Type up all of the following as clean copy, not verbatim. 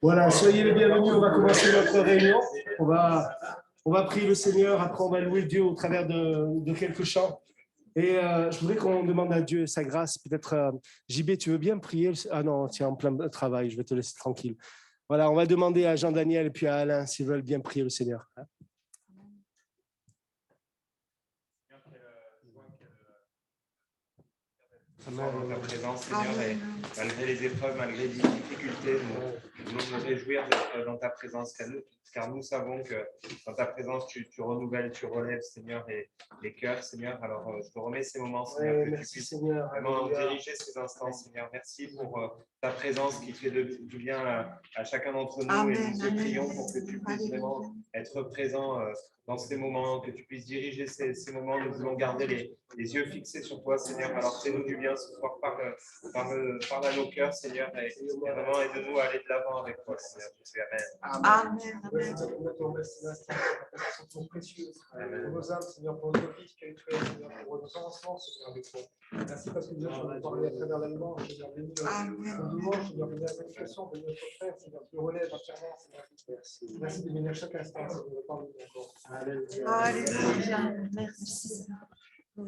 Voilà, soyez les bienvenus, on va commencer notre réunion. On va prier le Seigneur, après on va louer Dieu au travers de quelques chants. Et je voudrais qu'on demande à Dieu sa grâce. Peut-être, JB, tu veux bien prier? Ah non, tu es en plein travail, je vais te laisser tranquille. Voilà, on va demander à Jean-Daniel et puis à Alain s'ils veulent bien prier le Seigneur. Dans ta présence, Seigneur, et malgré les épreuves, malgré les difficultés, nous réjouir d'être dans ta présence, car nous savons que dans ta présence, tu renouvelles, tu relèves, Seigneur, les cœurs, Seigneur. Alors, je te remets ces moments, Seigneur, que tu puisses vraiment diriger ces instants, Seigneur. Merci pour ta présence qui fait du bien à chacun d'entre nous. Et nous te prions pour que tu puisses vraiment être présent dans ces moments, que tu puisses diriger ces moments. Nous voulons garder les yeux fixés sur toi, Seigneur. Alors, fais-nous du bien ce soir, parle à nos cœurs, Seigneur, et vraiment aide-nous à aller de l'avant avec toi, Seigneur. Amen. Amen. Nos âmes, Seigneur, pour nos vies spirituelles, Seigneur, pour nos ensembles, Seigneur, avec toi. Merci parce que Dieu, tu nous parlé à travers la louange, Seigneur, bénis nos louanges, Seigneur, bénis la manifestation, bénis notre frère, Seigneur, tu le relèves entièrement, Seigneur. Merci de bénir chaque instant, Seigneur, parle encore. Alléluia. Merci.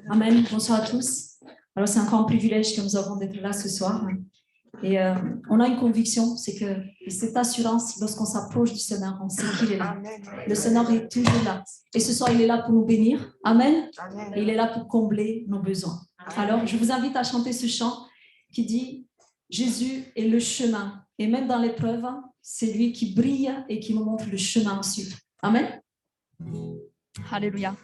Amen. Bonsoir à tous. Alors, c'est encore un privilège que nous avons d'être là ce soir. Et on a une conviction, c'est que cette assurance, lorsqu'on s'approche du Seigneur, on sait qu'il est là. Le Seigneur est toujours là. Et ce soir, il est là pour nous bénir. Amen. Et il est là pour combler nos besoins. Alors, je vous invite à chanter ce chant qui dit « Jésus est le chemin. » Et même dans l'épreuve, c'est lui qui brille et qui nous montre le chemin à suivre. Amen. Alléluia.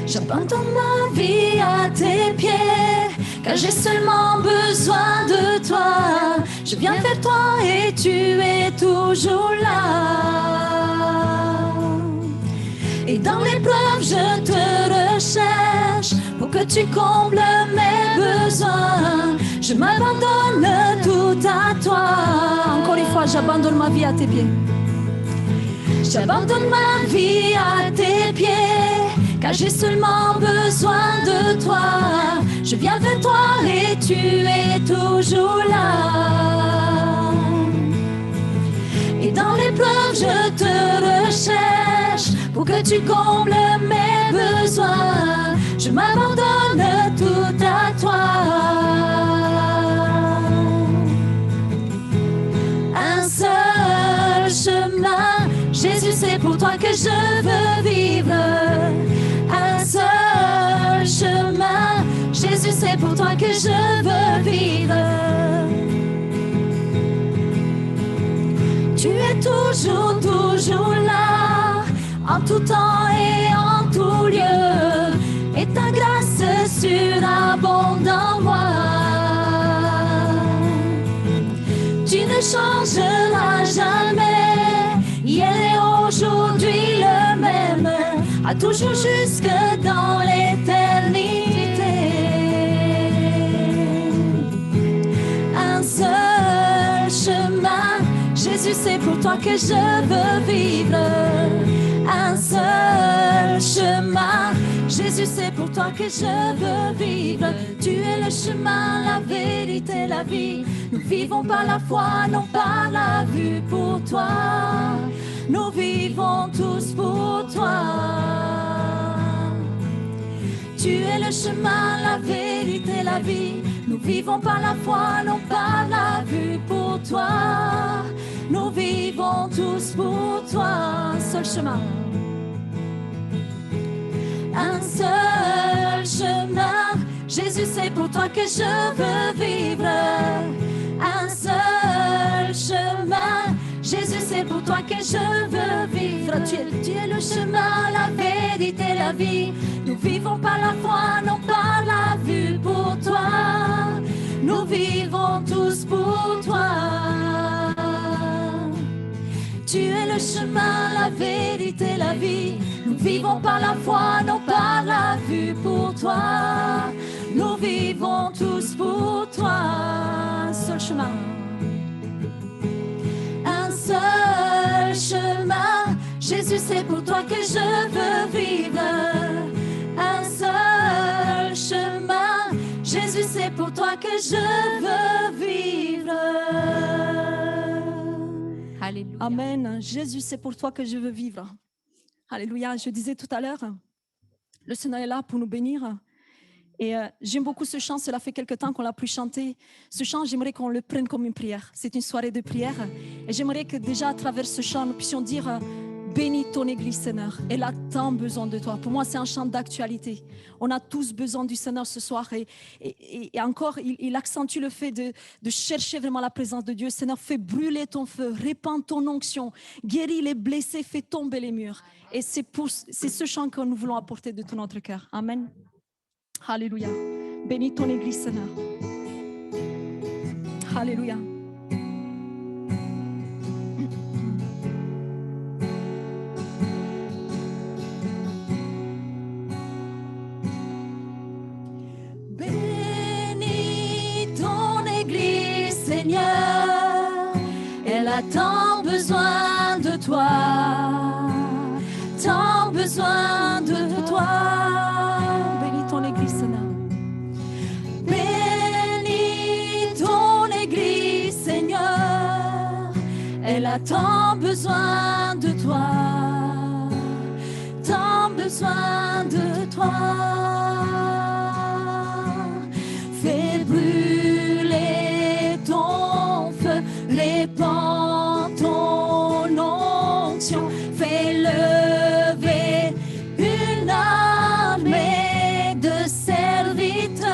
J'abandonne ma vie à tes pieds, car j'ai seulement besoin de toi. Je viens vers toi et tu es toujours là. Et dans l'épreuve, je te recherche pour que tu combles mes besoins. Je m'abandonne tout à toi. Encore une fois, j'abandonne ma vie à tes pieds. J'abandonne ma vie à tes pieds, car j'ai seulement besoin de toi. Je viens vers toi et tu es toujours là. Et dans l'épreuve, je te recherche pour que tu combles mes besoins. Je m'abandonne tout à toi. Un seul chemin, Jésus, c'est pour toi que je veux vivre. Un seul chemin, Jésus, c'est pour toi que je veux vivre. Tu es toujours, toujours là, en tout temps et en tout lieu, et ta grâce surabonde en moi. Tu ne changeras jamais, hier et aujourd'hui le même, à toujours jusque dans l'éternité. Un seul chemin, Jésus, c'est pour toi que je veux vivre. Un seul chemin, Jésus, c'est pour toi que je veux vivre. Tu es le chemin, la vérité, la vie. Nous vivons par la foi, non par la vue. Pour toi, nous vivons tous pour toi. Tu es le chemin, la vérité, la vie. Nous vivons par la foi, non par la vue. Pour toi, nous vivons tous pour toi. Un seul chemin. Un seul chemin, Jésus, c'est pour toi que je veux vivre. Un seul chemin, Jésus, c'est pour toi que je veux vivre. Tu es le chemin, la vérité, la vie. Nous vivons par la foi, non par la vue. Pour toi, nous vivons tous pour toi. Tu es le chemin, la vérité, la vie. Nous vivons par la foi, non par la vue. Pour toi, nous vivons tous pour toi. Un seul chemin. Un seul chemin. Jésus, c'est pour toi que je veux vivre. Un seul chemin. Jésus, c'est pour toi que je veux vivre. Alléluia. Amen. Jésus, c'est pour toi que je veux vivre. Alléluia. Je disais tout à l'heure, le Seigneur est là pour nous bénir. Et j'aime beaucoup ce chant. Cela fait quelque temps qu'on l'a plus chanté. Ce chant, j'aimerais qu'on le prenne comme une prière. C'est une soirée de prière. Et j'aimerais que déjà à travers ce chant, nous puissions dire bénis ton Église, Seigneur. Elle a tant besoin de toi. Pour moi, c'est un chant d'actualité. On a tous besoin du Seigneur ce soir. Et encore, il accentue le fait de chercher vraiment la présence de Dieu. Seigneur, fais brûler ton feu, répands ton onction, guéris les blessés, fais tomber les murs. Et c'est ce chant que nous voulons apporter de tout notre cœur. Amen. Alléluia. Bénis ton Église, Seigneur. Alléluia. Bénis ton Église, Seigneur. Elle a tant besoin de toi. Tant besoin de toi. Bénis ton Église, Seigneur. Bénis ton Église, Seigneur. Elle a tant besoin de toi. Tant besoin de toi. Fais brûler ton feu, répands ton onction, fais lever une armée de serviteurs,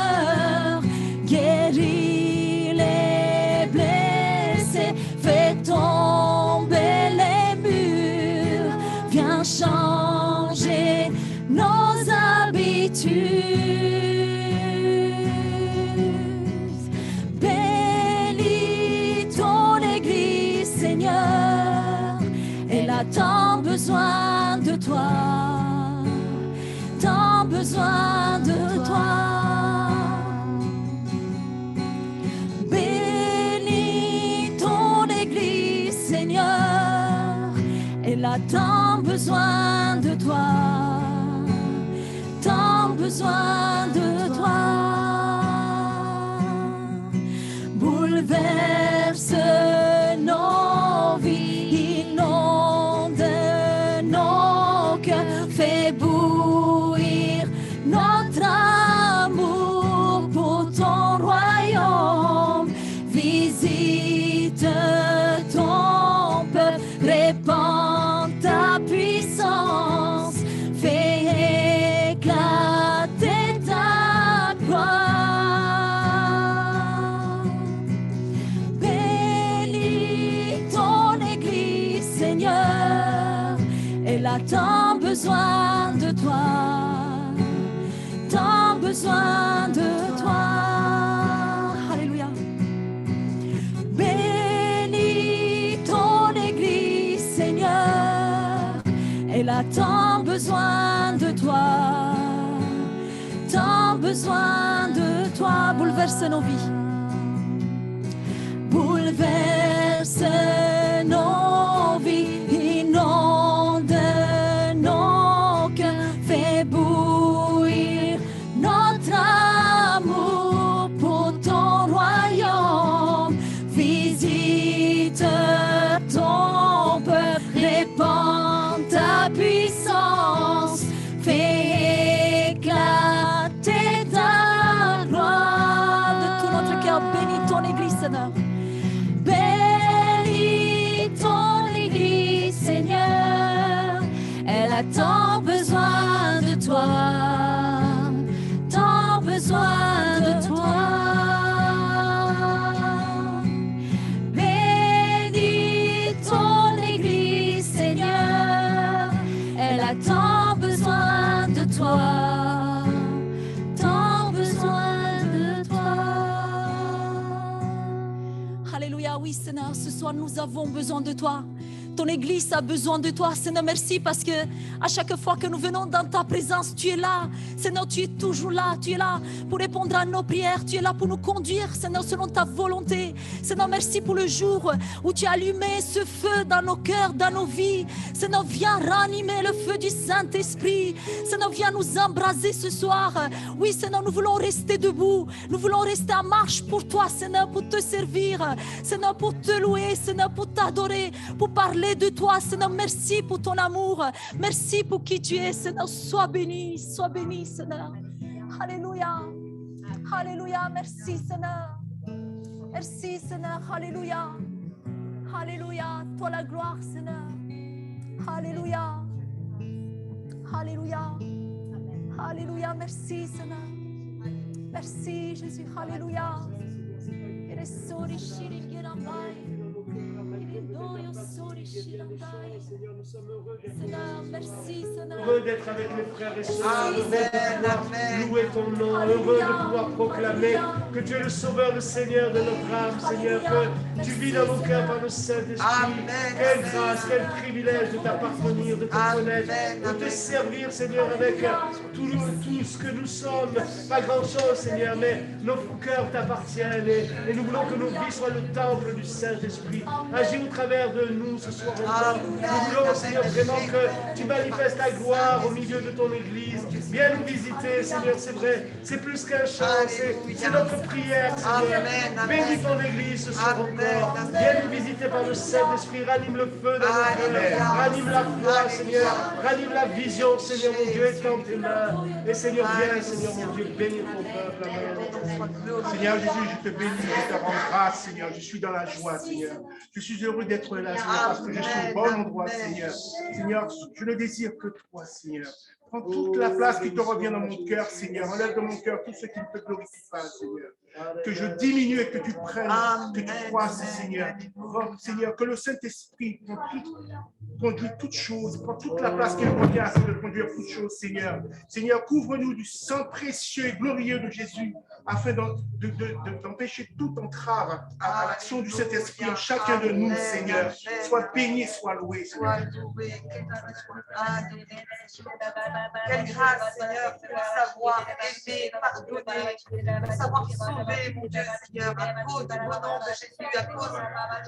guéris les blessés, fais tomber les murs, viens changer nos habitudes. Elle a tant besoin de toi, tant besoin de toi. Bénis ton Église, Seigneur. Elle a tant besoin de toi, tant besoin de toi. Bouleverse nos vies, inonde nos cœurs, fais bouillir notre amour pour ton royaume. Visite ton peuple, répands ta puissance, fais éclater ta gloire. Elle a tant besoin de toi, tant besoin de toi. Alléluia. Bénis ton Église, Seigneur. Elle a tant besoin de toi, tant besoin de toi. Bouleverse nos vies, bouleverse nos vies, inonde nos cœurs, fais bouillir notre amour pour ton royaume. Visite ton peuple, répands ta puissance, fais éclater ta gloire. De tout notre cœur, bénis ton Église, Seigneur. Bénis ton Église, Seigneur. Elle a tant besoin de toi, tant besoin de toi. Bénis ton Église, Seigneur. Elle a tant besoin de toi, tant besoin de toi. Alléluia, oui Seigneur, ce soir nous avons besoin de toi. Ton Église a besoin de toi. Seigneur, merci parce que à chaque fois que nous venons dans ta présence, tu es là. Seigneur, tu es toujours là. Tu es là pour répondre à nos prières. Tu es là pour nous conduire, Seigneur, selon ta volonté. Seigneur, merci pour le jour où tu as allumé ce feu dans nos cœurs, dans nos vies. Seigneur, viens ranimer le feu du Saint-Esprit. Seigneur, viens nous embraser ce soir. Oui, Seigneur, nous voulons rester debout. Nous voulons rester en marche pour toi, Seigneur, pour te servir. Seigneur, pour te louer. Seigneur, pour t'adorer, pour parler de toi. Seigneur, merci pour ton amour. Merci pour qui tu es, Seigneur. Sois béni, Seigneur. Alléluia. Alléluia. Merci, Seigneur. Merci, Seigneur. Alléluia. Alléluia. Toi la gloire, Seigneur. Alléluia. Alléluia. Alléluia. Merci, Seigneur. Merci, Jésus. Alléluia. Seigneur, merci, Seigneur. Heureux d'être avec les frères et sœurs, heureux de pouvoir louer ton nom, heureux de pouvoir proclamer que tu es le Sauveur, le Seigneur de notre âme, Seigneur, que tu vis dans nos cœurs par le Saint-Esprit. Quelle grâce, quel privilège de t'appartenir, de te connaître, de te servir, Seigneur, avec tout ce que nous sommes. Pas grand-chose, Seigneur, mais nos cœurs t'appartiennent et nous voulons que nos vies soient le temple du Saint-Esprit. Agis au travers de nous ce soir encore. Nous voulons, Seigneur, vraiment que tu manifestes ta gloire au milieu de ton Église. Viens nous visiter, Seigneur, c'est vrai. C'est plus qu'un chant, c'est notre prière, Seigneur. Bénis ton Église ce soir encore. Viens nous visiter par le Saint-Esprit. Ranime le feu dans nos cœurs. Ranime la foi, Seigneur. Ranime la vision, Seigneur, mon Dieu, est dans tes mains. Et Seigneur, viens, Seigneur, mon Dieu, bénis ton peuple. Amen. Seigneur Jésus, je te bénis, je te rends grâce, Seigneur. Je suis dans la joie, Seigneur. Je suis heureux d'être là, Seigneur, parce que je suis au bon endroit, Seigneur. Seigneur, je ne désire que toi, Seigneur. Prends toute la place qui te revient dans mon cœur, Seigneur. Enlève de mon cœur tout ce qui ne te glorifie pas, Seigneur. Que je diminue et que tu prennes, que tu croisses, Seigneur. Oh, Seigneur, que le Saint-Esprit conduit toutes choses, prend toute la place qu'il revient à de conduire toutes choses, Seigneur. Seigneur, couvre-nous du sang précieux et glorieux de Jésus, afin d'empêcher toute entrave à l'action du Saint-Esprit en chacun de nous, Seigneur. Sois béni, sois loué. Quelle grâce, Seigneur, de savoir aimer, pardonner, de savoir sauver, mon Dieu, Seigneur, à cause du beau nom de Jésus, à cause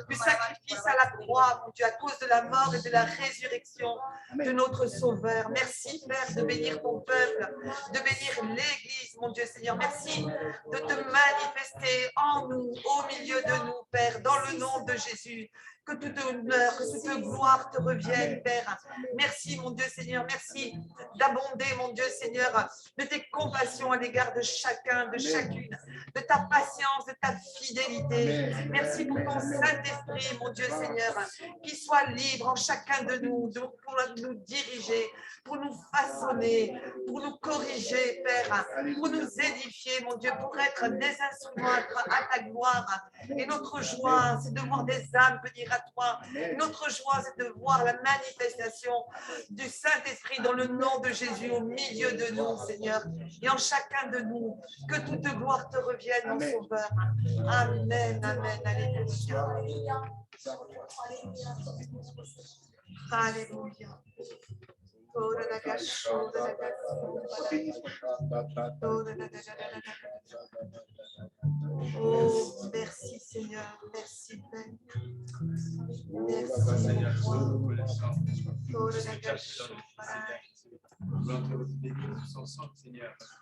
du sacrifice à la croix, mon Dieu, à cause de la mort et de la résurrection de notre Sauveur. Merci, Père, de bénir ton peuple, de bénir l'Église, mon Dieu, Seigneur. Merci de te manifester en nous, au milieu de nous, Père, dans le nom de Jésus. Que toute honneur, que toute gloire te revienne, Père. Merci, mon Dieu, Seigneur. Merci d'abonder, mon Dieu, Seigneur, de tes compassions à l'égard de chacun, de chacune, de ta patience, de ta fidélité. Merci pour ton Saint-Esprit, mon Dieu, Seigneur, qui soit libre en chacun de nous, pour nous diriger, pour nous façonner, pour nous corriger, Père, pour nous édifier, mon Dieu, pour être des instruments à ta gloire. Et notre joie, c'est de voir des âmes venir à toi. Notre joie, c'est de voir la manifestation du Saint-Esprit dans le nom de Jésus au milieu de nous, Seigneur, et en chacun de nous. Que toute gloire te revienne, mon Sauveur. Amen, amen, alléluia. Alléluia. Oh, merci Seigneur, merci Père. Merci Seigneur.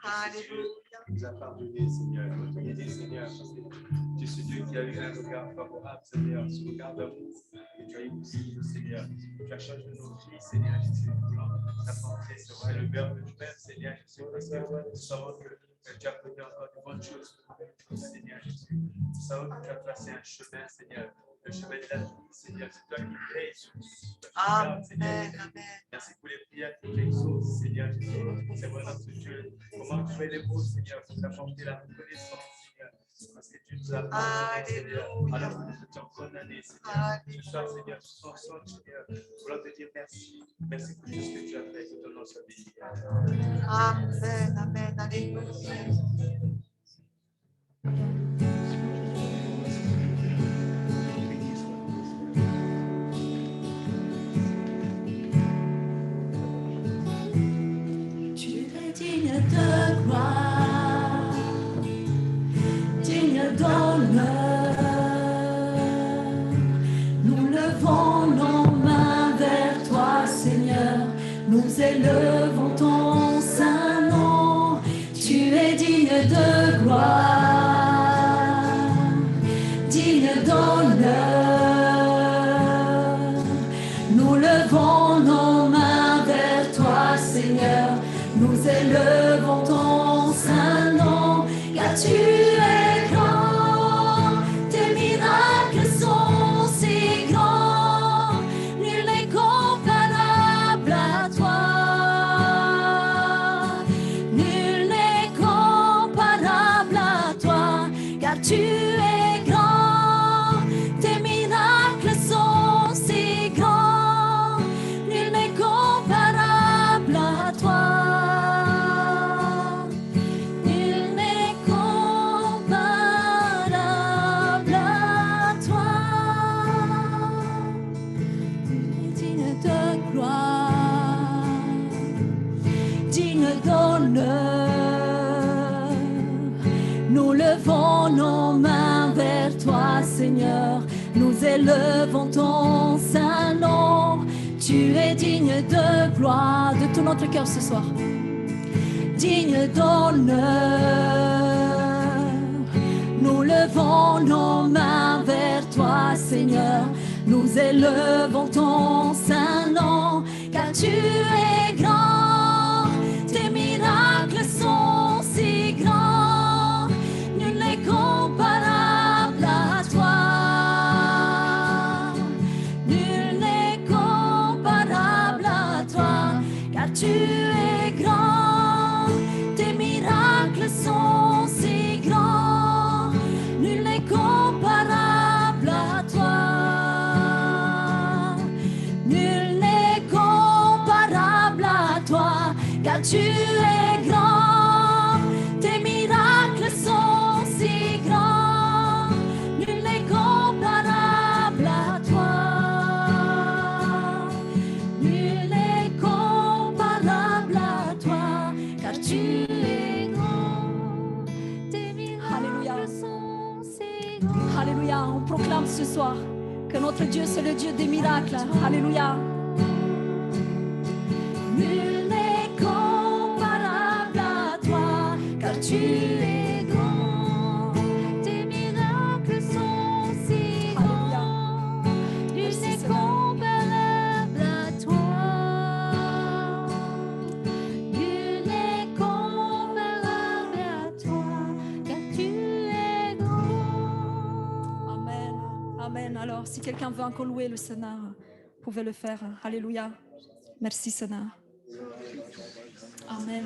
Alléluia. Nous a pardonné, Seigneur. Nous a aidé, Seigneur. Tu es ce Dieu qui a eu un regard favorable, Seigneur, ce regard d'amour. Et tu as eu aussi, Seigneur. Tu as changé nos vies, Seigneur Jésus. Ta pensée sera le verbe du Père, Seigneur Jésus, parce que nous savons que tu as connu encore de bonnes choses pour nous, Seigneur Jésus. Nous savons que tu as placé un chemin, Seigneur. Le chemin de la vie, Seigneur, c'est toi qui veilles sur nous. Amen, amen. Merci pour les prières que tu exauces, Seigneur Jésus. C'est vrai, notre Dieu. Comment tu fais les mots, Seigneur, pour t'apporter la reconnaissance, Seigneur. Parce que tu nous as pardonné, Seigneur. Alors que nous étions condamnés, Seigneur. Ce soir, Seigneur, nous sommes ensemble, Seigneur. Nous voulons te dire merci. Merci pour tout ce que tu as fait. Que ton nom soit béni. Amen, amen, alléluia. digne de gloire, digne d'honneur. Nous levons nos mains vers toi, Seigneur. Nous élevons ton saint nom. Tu es digne de gloire, digne d'honneur. Nous levons nos mains vers toi, Seigneur. Nous élevons ton saint nom, car tu es grand. Tes miracles sont si grands, nul n'est comparable à toi. Nul n'est comparable à toi, car tu es grand. Tes miracles sont si grands, nul n'est comparable à toi. Nul n'est comparable à toi. Tu es digne de gloire, digne d'honneur. Nous levons nos mains vers toi, Seigneur. Nous élevons ton saint nom. Tu es digne de gloire, de tout notre cœur ce soir. Digne d'honneur. Nous levons nos mains vers toi, Seigneur. Nous élevons ton saint nom, car tu es grand. Tes miracles sont si grands, nul n'est comparable à toi. Nul n'est comparable à toi, car tu es grand. Tes miracles sont si grands, nul n'est comparable à toi. Nul n'est comparable à toi, car tu es grand. Tes miracles sont si grands, nul n'est comparable à toi. Nul n'est comparable à toi, car tu es grand. Tes miracles sont si grands. Alléluia, on proclame ce soir que notre Dieu, c'est le Dieu des miracles. Alléluia. Nul n'est comparable à toi, car tu es grand. Tes miracles sont si grands. Nul n'est comparable à toi. Nul n'est comparable à toi, car tu es grand. Amen. Amen. Alors, si quelqu'un veut encore louer le Seigneur, vous pouvez le faire. Alléluia. Merci, Seigneur. Amen.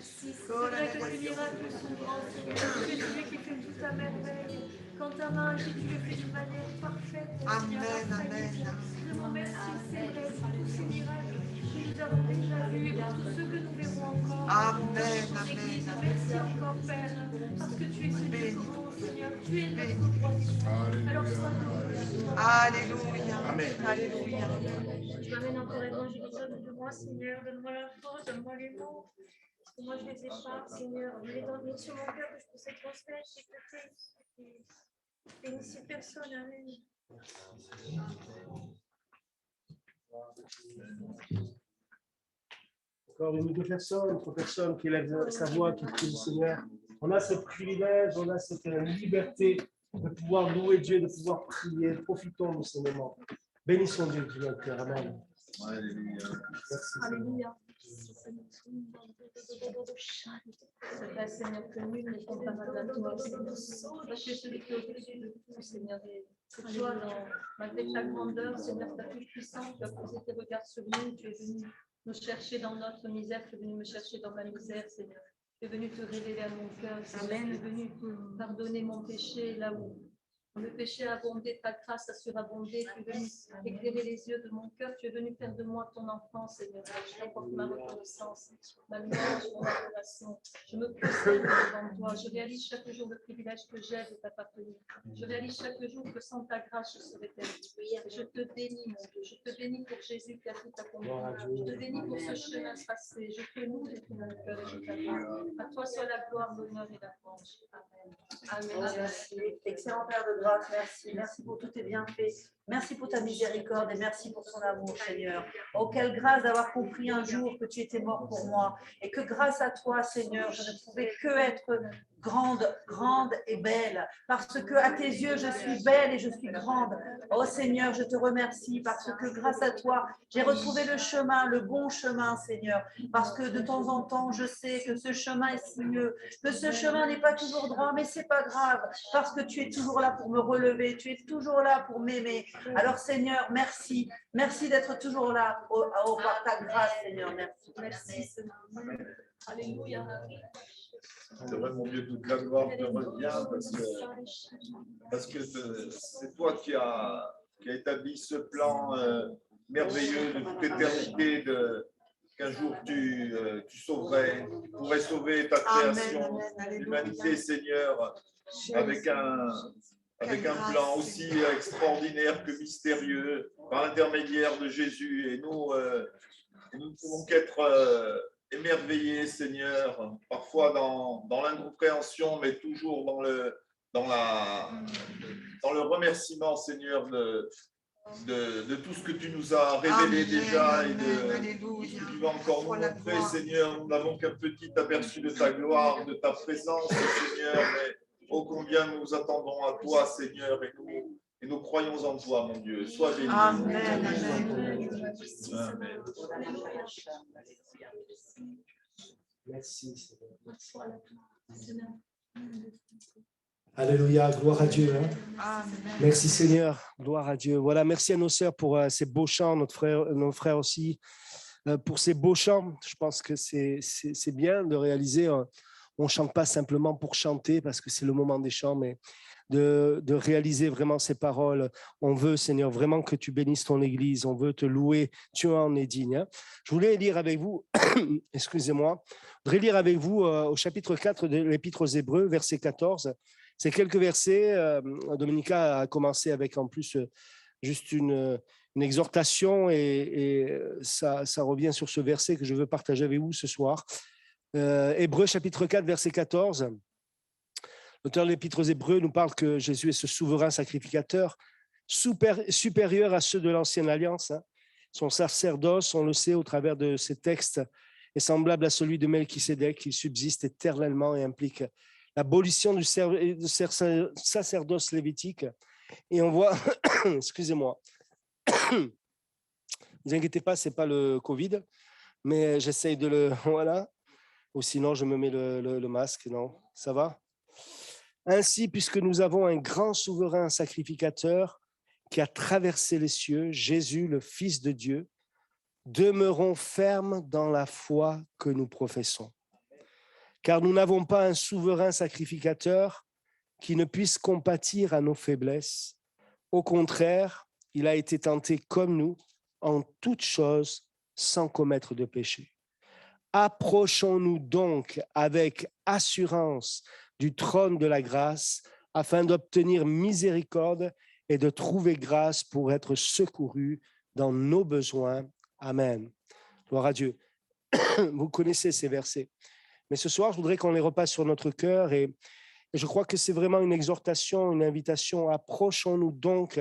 C'est vrai que tes miracles sont grands, Seigneur. Tu es Dieu qui fait tout à merveille. Quand ta main agit, tu le fais d'une manière parfaite. Amen, amen. Vraiment merci, c'est vrai, pour tous ces miracles que nous avons déjà vus et pour tous ceux que nous verrons encore. Amen, Ton amen. Église, merci encore, Père, parce que tu es ce Dieu grand, Seigneur. Tu es notre droit. Alors sois loué. Alléluia. Amen. Alléluia. Je m'amène encore évangélisation de moi, Seigneur. Donne-moi la force, donne-moi les mots. Parce que moi, je les ai pas, Seigneur. Mets sur mon cœur que je puisse les transmettre, écouter. Bénis ces personnes, Amen. Encore une ou deux personnes, trois personnes qui élèvent sa voix, qui prient le Seigneur. On a ce privilège, on a cette liberté de pouvoir louer Dieu, de pouvoir prier. Profitons de ce moment. Bénissons Dieu de notre cœur. Amen. Merci. Alléluia. C'est vrai, Seigneur, que nul n'est comparable à toi, Seigneur. Toi, tu es celui qui est au-dessus de tout, Seigneur. Et c'est toi, malgré ta grandeur, Seigneur, ta toute puissance, tu as posé tes regards sur nous, tu es venu nous chercher dans notre misère, tu es venu me chercher dans ma misère, Seigneur. Tu es venu te révéler à mon cœur, Seigneur. Tu es venu pardonner mon péché là où Quand le péché a abondé, ta grâce a surabondé. Tu es venu éclairer les yeux de mon cœur. Tu es venu faire de moi ton enfant, Seigneur. Je t'apporte ma reconnaissance, ma louange, mon adoration. Je me prosterne devant toi. Je réalise chaque jour le privilège que j'ai de t'appartenir. Je réalise chaque jour que sans ta grâce, je serais perdue. Je te bénis, mon Dieu. Je te bénis pour Jésus qui a tout accompli. Je te bénis pour ce chemin passé. Je te loue de tout mon cœur et je t'adore. À toi soit la gloire, l'honneur et la louange. Amen. Amen. Merci. Excellent Père de grâce, merci. Merci pour tous tes bienfaits. Merci pour ta miséricorde et merci pour ton amour, Seigneur. Oh, quelle grâce d'avoir compris un jour que tu étais mort pour moi et que grâce à toi, Seigneur, je ne pouvais que être grande et belle. Parce que à tes yeux, je suis belle et je suis grande. Oh Seigneur, je te remercie parce que grâce à toi, j'ai retrouvé le chemin, le bon chemin, Seigneur. Parce que de temps en temps, je sais que ce chemin est sinueux, que ce chemin n'est pas toujours droit, mais c'est pas grave parce que tu es toujours là pour me relever, tu es toujours là pour m'aimer. Alors Seigneur, merci. Merci d'être toujours là par ta grâce, Seigneur. Merci. Merci, Seigneur. Alléluia. C'est vrai, mon Dieu, toute la gloire te revient parce que c'est toi qui as établi ce plan merveilleux de toute éternité qu'un jour tu sauverais, tu pourrais sauver ta création, l'humanité, Seigneur, avec un plan aussi extraordinaire que mystérieux par l'intermédiaire de Jésus. Et nous ne pouvons qu'être émerveillés, Seigneur, parfois dans l'incompréhension, mais toujours dans le remerciement, Seigneur, de tout ce que tu nous as révélé déjà et de ce que tu vas encore nous montrer, Seigneur. Nous n'avons qu'un petit aperçu de ta gloire, de ta présence, Seigneur, mais ô combien nous attendons à toi, Seigneur, et nous croyons en toi, mon Dieu. Sois béni. Amen. Amen. Merci, Seigneur. Alléluia, gloire à Dieu. Amen. Merci Seigneur, gloire à Dieu. Voilà, merci à nos sœurs pour ces beaux chants, nos frères aussi, pour ces beaux chants. Je pense que c'est bien de réaliser, on ne chante pas simplement pour chanter parce que c'est le moment des chants, mais de réaliser vraiment ces paroles. On veut, Seigneur, vraiment que tu bénisses ton Église, on veut te louer, tu en es digne. Hein. Je voulais lire avec vous, excusez-moi, je voudrais lire avec vous au chapitre 4 de l'Épître aux Hébreux, verset 14. C'est quelques versets. Dominica a commencé avec en plus juste une exhortation et ça revient sur ce verset que je veux partager avec vous ce soir. Hébreux chapitre 4, verset 14. L'auteur de l'Épître aux Hébreux nous parle que Jésus est ce souverain sacrificateur supérieur à ceux de l'ancienne alliance. Hein. Son sacerdoce, on le sait au travers de ces textes, est semblable à celui de Melchisédek, qui subsiste éternellement et implique l'abolition du sacerdoce lévitique. Et on voit, excusez-moi, ne vous inquiétez pas, ce n'est pas le Covid, mais j'essaye de le, voilà, ou sinon je me mets le masque, non, ça va? Ainsi, puisque nous avons un grand souverain sacrificateur qui a traversé les cieux, Jésus, le Fils de Dieu, demeurons fermes dans la foi que nous professons. Car nous n'avons pas un souverain sacrificateur qui ne puisse compatir à nos faiblesses. Au contraire, il a été tenté comme nous en toutes choses sans commettre de péché. Approchons-nous donc avec assurance du trône de la grâce afin d'obtenir miséricorde et de trouver grâce pour être secourus dans nos besoins. Amen. Gloire à Dieu. Vous connaissez ces versets. Mais ce soir, je voudrais qu'on les repasse sur notre cœur et je crois que c'est vraiment une exhortation, une invitation. Approchons-nous donc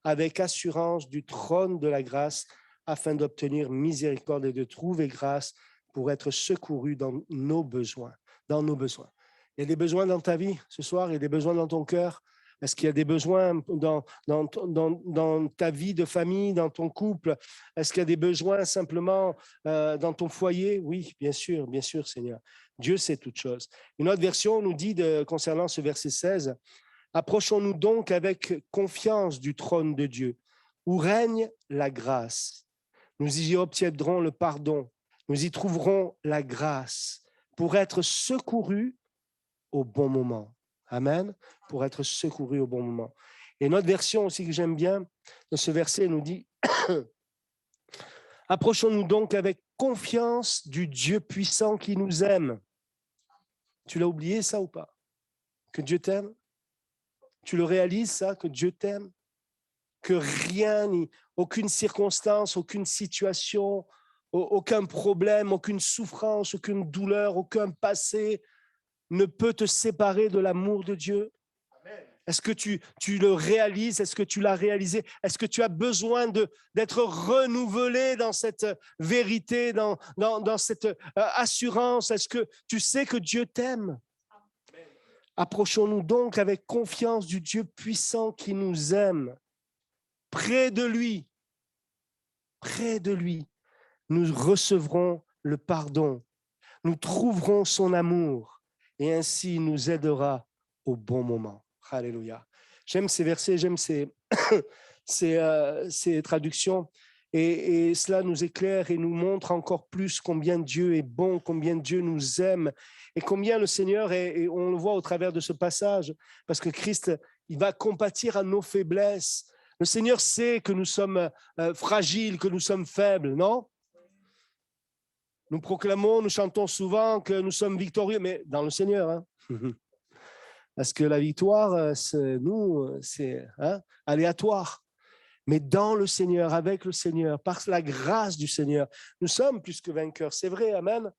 avec assurance du trône de la grâce afin d'obtenir miséricorde et de trouver grâce pour être secourus dans nos besoins. Dans nos besoins. Il y a des besoins dans ta vie ce soir, il y a des besoins dans ton cœur. Est-ce qu'il y a des besoins dans ta vie de famille, dans ton couple? Est-ce qu'il y a des besoins simplement dans ton foyer? Oui, bien sûr, Seigneur. Dieu sait toutes choses. Une autre version nous dit concernant ce verset 16, « Approchons-nous donc avec confiance du trône de Dieu, où règne la grâce. Nous y obtiendrons le pardon, nous y trouverons la grâce pour être secourus au bon moment. » Amen. Pour être secourus au bon moment. Et notre version aussi que j'aime bien de ce verset nous dit « Approchons-nous donc avec confiance du Dieu puissant qui nous aime. » Tu l'as oublié ça ou pas? Que Dieu t'aime? Tu le réalises ça, que Dieu t'aime? Que rien, ni aucune circonstance, aucune situation, aucun problème, aucune souffrance, aucune douleur, aucun passé ne peut te séparer de l'amour de Dieu? Est-ce que tu le réalises? Est-ce que tu l'as réalisé? Est-ce que tu as besoin d'être renouvelé dans cette vérité, dans cette assurance? Est-ce que tu sais que Dieu t'aime? Approchons-nous donc avec confiance du Dieu puissant qui nous aime. Près de lui, nous recevrons le pardon. Nous trouverons son amour et ainsi il nous aidera au bon moment. Alléluia. J'aime ces versets, j'aime ces traductions et cela nous éclaire et nous montre encore plus combien Dieu est bon, combien Dieu nous aime et combien le Seigneur est, et on le voit au travers de ce passage, parce que Christ, il va compatir à nos faiblesses. Le Seigneur sait que nous sommes fragiles, que nous sommes faibles, non? Nous proclamons, nous chantons souvent que nous sommes victorieux, mais dans le Seigneur, hein? Parce que la victoire, c'est aléatoire. Mais dans le Seigneur, avec le Seigneur, par la grâce du Seigneur, nous sommes plus que vainqueurs. C'est vrai, amen.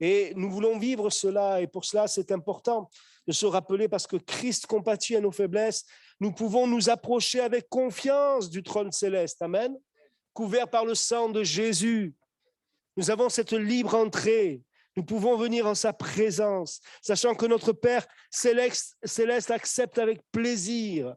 Et nous voulons vivre cela. Et pour cela, c'est important de se rappeler, parce que Christ compatit à nos faiblesses, nous pouvons nous approcher avec confiance du trône céleste. Amen. Couverts par le sang de Jésus. Nous avons cette libre entrée. Nous pouvons venir en sa présence, sachant que notre Père céleste accepte avec plaisir,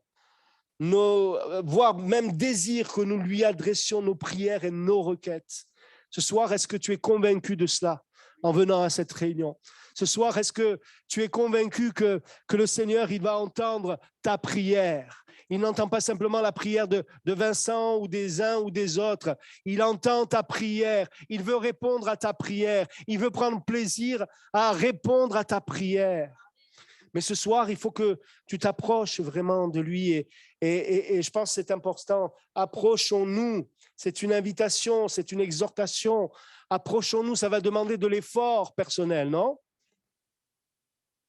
voire même désire que nous lui adressions nos prières et nos requêtes. Ce soir, est-ce que tu es convaincu de cela en venant à cette réunion? Ce soir, est-ce que tu es convaincu que le Seigneur, il va entendre ta prière? Il n'entend pas simplement la prière de Vincent ou des uns ou des autres. Il entend ta prière. Il veut répondre à ta prière. Il veut prendre plaisir à répondre à ta prière. Mais ce soir, il faut que tu t'approches vraiment de lui. Et je pense que c'est important. Approchons-nous. C'est une invitation, c'est une exhortation. Approchons-nous, ça va demander de l'effort personnel, non?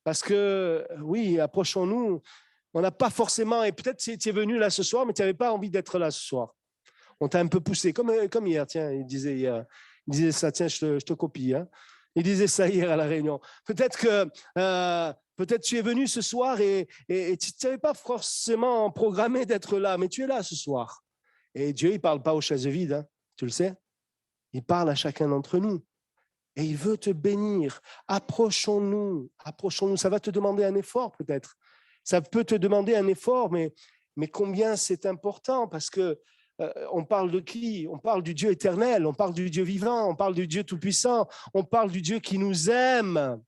Parce que, oui, approchons-nous. On n'a pas forcément, et peut-être tu es venu là ce soir, mais tu n'avais pas envie d'être là ce soir. On t'a un peu poussé, comme hier, tiens, il disait ça, tiens, je te copie. Hein. Il disait ça hier à la réunion. Peut-être tu es venu ce soir et tu n'avais pas forcément programmé d'être là, mais tu es là ce soir. Et Dieu, il ne parle pas aux chaises vides, hein, tu le sais. Il parle à chacun d'entre nous. Et il veut te bénir. Approchons-nous. Ça va te demander un effort peut-être. Ça peut te demander un effort, mais combien c'est important, parce que on parle de qui? On parle du Dieu éternel, on parle du Dieu vivant, on parle du Dieu tout-puissant, on parle du Dieu qui nous aime.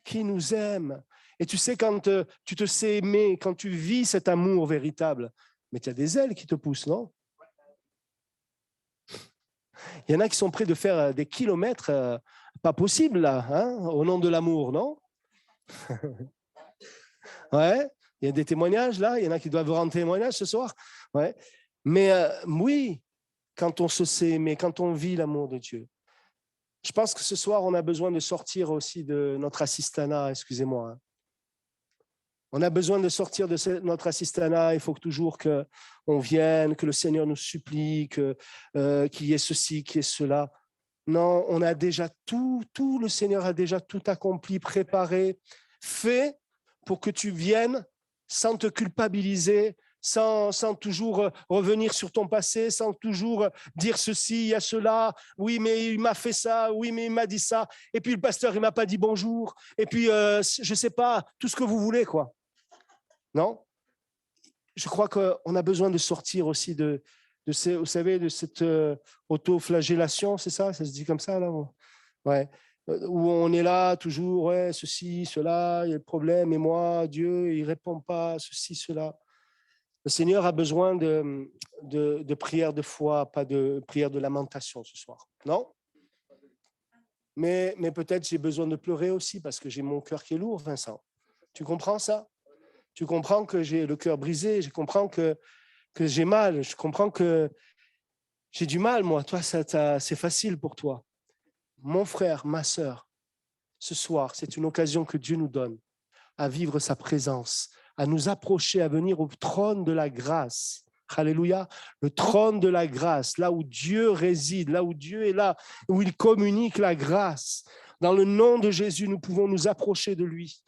Qui nous aime. Et tu sais, quand tu te sais aimer, quand tu vis cet amour véritable, mais tu as des ailes qui te poussent, non? Il y en a qui sont prêts de faire des kilomètres, pas possible là, hein, au nom de l'amour, non? Ouais, il y a des témoignages là, il y en a qui doivent rendre témoignage ce soir. Ouais. Mais oui, quand on se sait aimer, quand on vit l'amour de Dieu. Je pense que ce soir, on a besoin de sortir aussi de notre assistanat, excusez-moi. Hein. On a besoin de sortir de notre assistanat. Il faut toujours qu'on vienne, que le Seigneur nous supplie, qu'il y ait ceci, qu'il y ait cela. Non, on a déjà tout, le Seigneur a déjà tout accompli, préparé, fait pour que tu viennes sans te culpabiliser, sans toujours revenir sur ton passé, sans toujours dire ceci, il y a cela, oui, mais il m'a fait ça, oui, mais il m'a dit ça, et puis le pasteur, il m'a pas dit bonjour, et puis, je sais pas, tout ce que vous voulez, quoi. Non? Je crois qu'on a besoin de sortir aussi de vous savez, de cette auto-flagellation, c'est ça? Ça se dit comme ça, là? Ouais. Où on est là toujours, ouais, ceci, cela, il y a le problème, et moi, Dieu, il ne répond pas, ceci, cela. Le Seigneur a besoin de prières de foi, pas de prières de lamentation ce soir, non? Mais peut-être j'ai besoin de pleurer aussi parce que j'ai mon cœur qui est lourd, Vincent. Tu comprends ça? Tu comprends que j'ai le cœur brisé, je comprends que j'ai mal, je comprends que j'ai du mal, moi. Toi, c'est facile pour toi. Mon frère, ma sœur, ce soir, c'est une occasion que Dieu nous donne à vivre sa présence, à nous approcher, à venir au trône de la grâce. Alléluia, le trône de la grâce, là où Dieu réside, là où Dieu est là, où il communique la grâce. Dans le nom de Jésus, nous pouvons nous approcher de lui.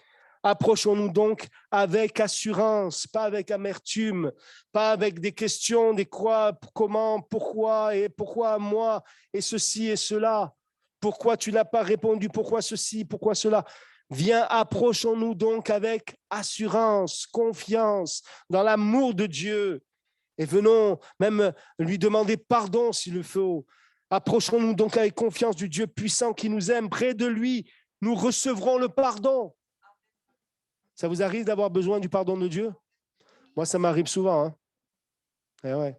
Approchons-nous donc avec assurance, pas avec amertume, pas avec des questions, des quoi, comment, pourquoi, et pourquoi moi, et ceci et cela. Pourquoi tu n'as pas répondu, pourquoi ceci, pourquoi cela. Viens, approchons-nous donc avec assurance, confiance, dans l'amour de Dieu. Et venons même lui demander pardon s'il le faut. Approchons-nous donc avec confiance du Dieu puissant qui nous aime. Près de lui, nous recevrons le pardon. Ça vous arrive d'avoir besoin du pardon de Dieu? Moi, ça m'arrive souvent. Hein. Et ouais.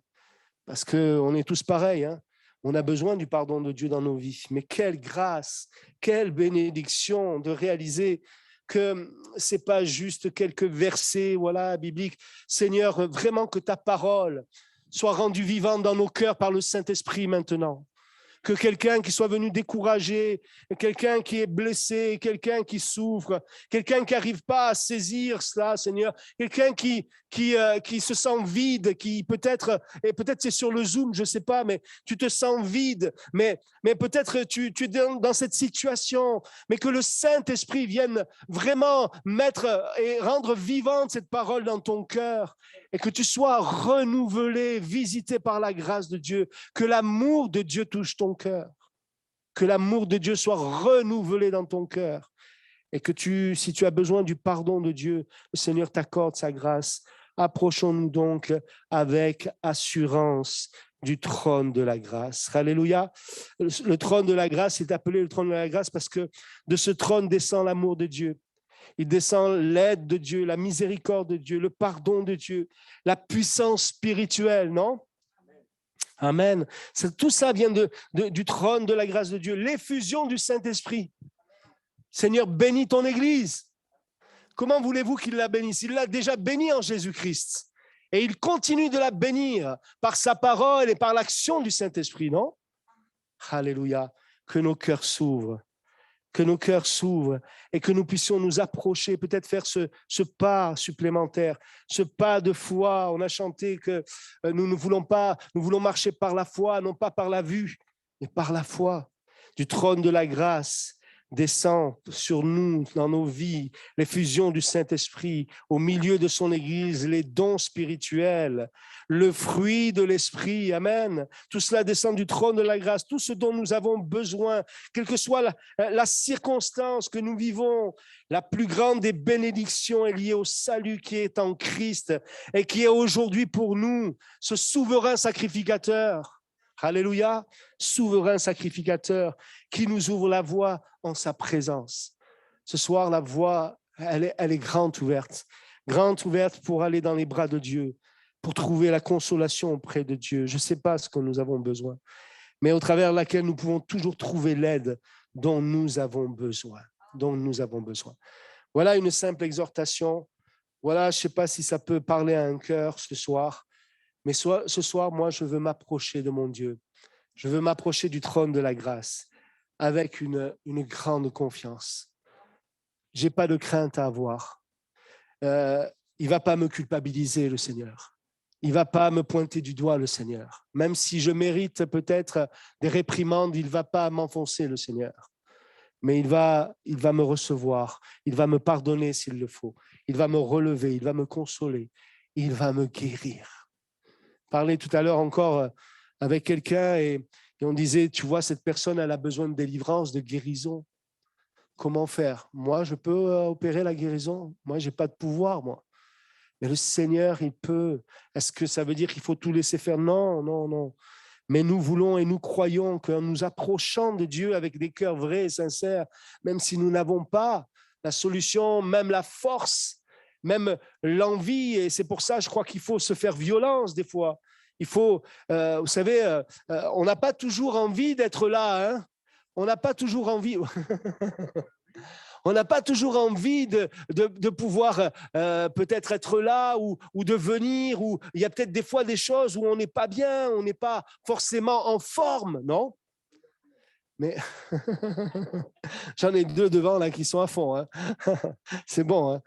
Parce qu'on est tous pareils. Hein. On a besoin du pardon de Dieu dans nos vies. Mais quelle grâce, quelle bénédiction de réaliser que ce n'est pas juste quelques versets bibliques. Seigneur, vraiment que ta parole soit rendue vivante dans nos cœurs par le Saint-Esprit maintenant. Que quelqu'un qui soit venu découragé, quelqu'un qui est blessé, quelqu'un qui souffre, quelqu'un qui n'arrive pas à saisir cela, Seigneur, quelqu'un qui se sent vide, qui peut-être c'est sur le Zoom, je ne sais pas, mais tu te sens vide, mais peut-être tu es dans cette situation, mais que le Saint-Esprit vienne vraiment mettre et rendre vivante cette parole dans ton cœur et que tu sois renouvelé, visité par la grâce de Dieu, que l'amour de Dieu touche ton cœur, que l'amour de Dieu soit renouvelé dans ton cœur et que si tu as besoin du pardon de Dieu, le Seigneur t'accorde sa grâce. Approchons-nous donc avec assurance du trône de la grâce. Alléluia. Le trône de la grâce est appelé le trône de la grâce parce que de ce trône descend l'amour de Dieu. Il descend l'aide de Dieu, la miséricorde de Dieu, le pardon de Dieu, la puissance spirituelle, non? Amen. Tout ça vient du trône de la grâce de Dieu, l'effusion du Saint-Esprit. Seigneur, bénis ton Église. Comment voulez-vous qu'il la bénisse? Il l'a déjà bénie en Jésus-Christ. Et il continue de la bénir par sa parole et par l'action du Saint-Esprit, non? Alléluia. Que nos cœurs s'ouvrent. Que nos cœurs s'ouvrent et que nous puissions nous approcher, peut-être faire ce pas supplémentaire, ce pas de foi. On a chanté que nous voulons marcher par la foi, non pas par la vue, mais par la foi. Du trône de la grâce descend sur nous, dans nos vies, l'effusion du Saint-Esprit, au milieu de son Église, les dons spirituels, le fruit de l'Esprit, Amen. Tout cela descend du trône de la grâce, tout ce dont nous avons besoin, quelle que soit la circonstance que nous vivons, la plus grande des bénédictions est liée au salut qui est en Christ et qui est aujourd'hui pour nous, ce souverain sacrificateur. Alléluia, souverain sacrificateur qui nous ouvre la voie en sa présence. Ce soir, la voie, elle est grande ouverte pour aller dans les bras de Dieu, pour trouver la consolation auprès de Dieu. Je ne sais pas ce que nous avons besoin, mais au travers de laquelle nous pouvons toujours trouver l'aide dont nous avons besoin. Voilà une simple exhortation. Voilà, je ne sais pas si ça peut parler à un cœur ce soir. Mais ce soir, moi, je veux m'approcher de mon Dieu. Je veux m'approcher du trône de la grâce avec une grande confiance. Je n'ai pas de crainte à avoir. Il ne va pas me culpabiliser, le Seigneur. Il ne va pas me pointer du doigt, le Seigneur. Même si je mérite peut-être des réprimandes, il ne va pas m'enfoncer, le Seigneur. Mais il va me recevoir. Il va me pardonner s'il le faut. Il va me relever. Il va me consoler. Il va me guérir. Parlais tout à l'heure encore avec quelqu'un et on disait, tu vois, cette personne, elle a besoin de délivrance, de guérison. Comment faire? Moi, je peux opérer la guérison. Moi, je n'ai pas de pouvoir, moi. Mais le Seigneur, il peut. Est-ce que ça veut dire qu'il faut tout laisser faire? Non, non, non. Mais nous voulons et nous croyons qu'en nous approchant de Dieu avec des cœurs vrais et sincères, même si nous n'avons pas la solution, même la force, même l'envie, et c'est pour ça, je crois qu'il faut se faire violence des fois. Il faut, vous savez, on n'a pas toujours envie d'être là. Hein, on n'a pas toujours envie. On n'a pas toujours envie de pouvoir peut-être être là ou de venir. Ou il y a peut-être des fois des choses où on n'est pas bien, on n'est pas forcément en forme, non? Mais j'en ai 2 devant là qui sont à fond. Hein. C'est bon. Hein.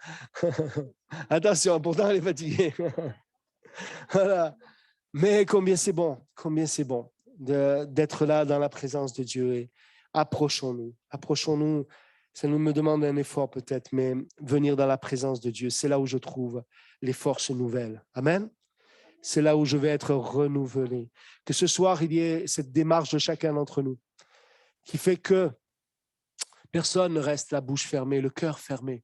Attention, pourtant elle est fatiguée. Voilà. Mais combien c'est bon d'être là dans la présence de Dieu. Et approchons-nous. Ça nous me demande un effort peut-être, mais venir dans la présence de Dieu, c'est là où je trouve les forces nouvelles. Amen. C'est là où je vais être renouvelé. Que ce soir, il y ait cette démarche de chacun d'entre nous qui fait que personne ne reste la bouche fermée, le cœur fermé,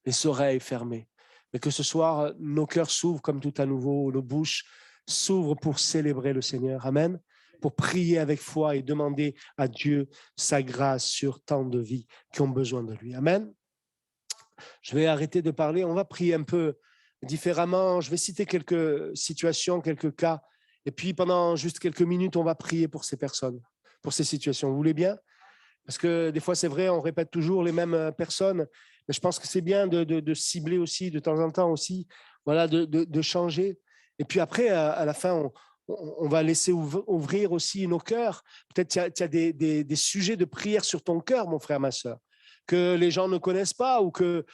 les oreilles fermées. Mais que ce soir, nos cœurs s'ouvrent comme tout à nouveau, nos bouches s'ouvrent pour célébrer le Seigneur. Amen. Pour prier avec foi et demander à Dieu sa grâce sur tant de vies qui ont besoin de lui. Amen. Je vais arrêter de parler. On va prier un peu différemment. Je vais citer quelques situations, quelques cas. Et puis, pendant juste quelques minutes, on va prier pour ces personnes, pour ces situations. Vous voulez bien? Parce que des fois, c'est vrai, on répète toujours les mêmes personnes. Mais je pense que c'est bien de cibler aussi, de temps en temps aussi, voilà, de changer. Et puis après, à la fin, on va laisser ouvrir aussi nos cœurs. Peut-être tu as des sujets de prière sur ton cœur, mon frère, ma soeur, que les gens ne connaissent pas ou que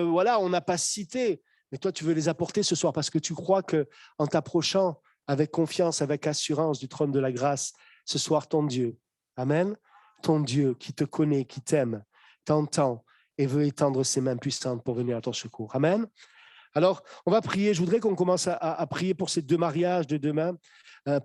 voilà, on n'a pas cité. Mais toi, tu veux les apporter ce soir parce que tu crois qu'en t'approchant avec confiance, avec assurance du trône de la grâce, ce soir, ton Dieu, amen, ton Dieu qui te connaît, qui t'aime, t'entend et veut étendre ses mains puissantes pour venir à ton secours. Amen. Alors, on va prier. Je voudrais qu'on commence à prier pour ces 2 mariages de demain,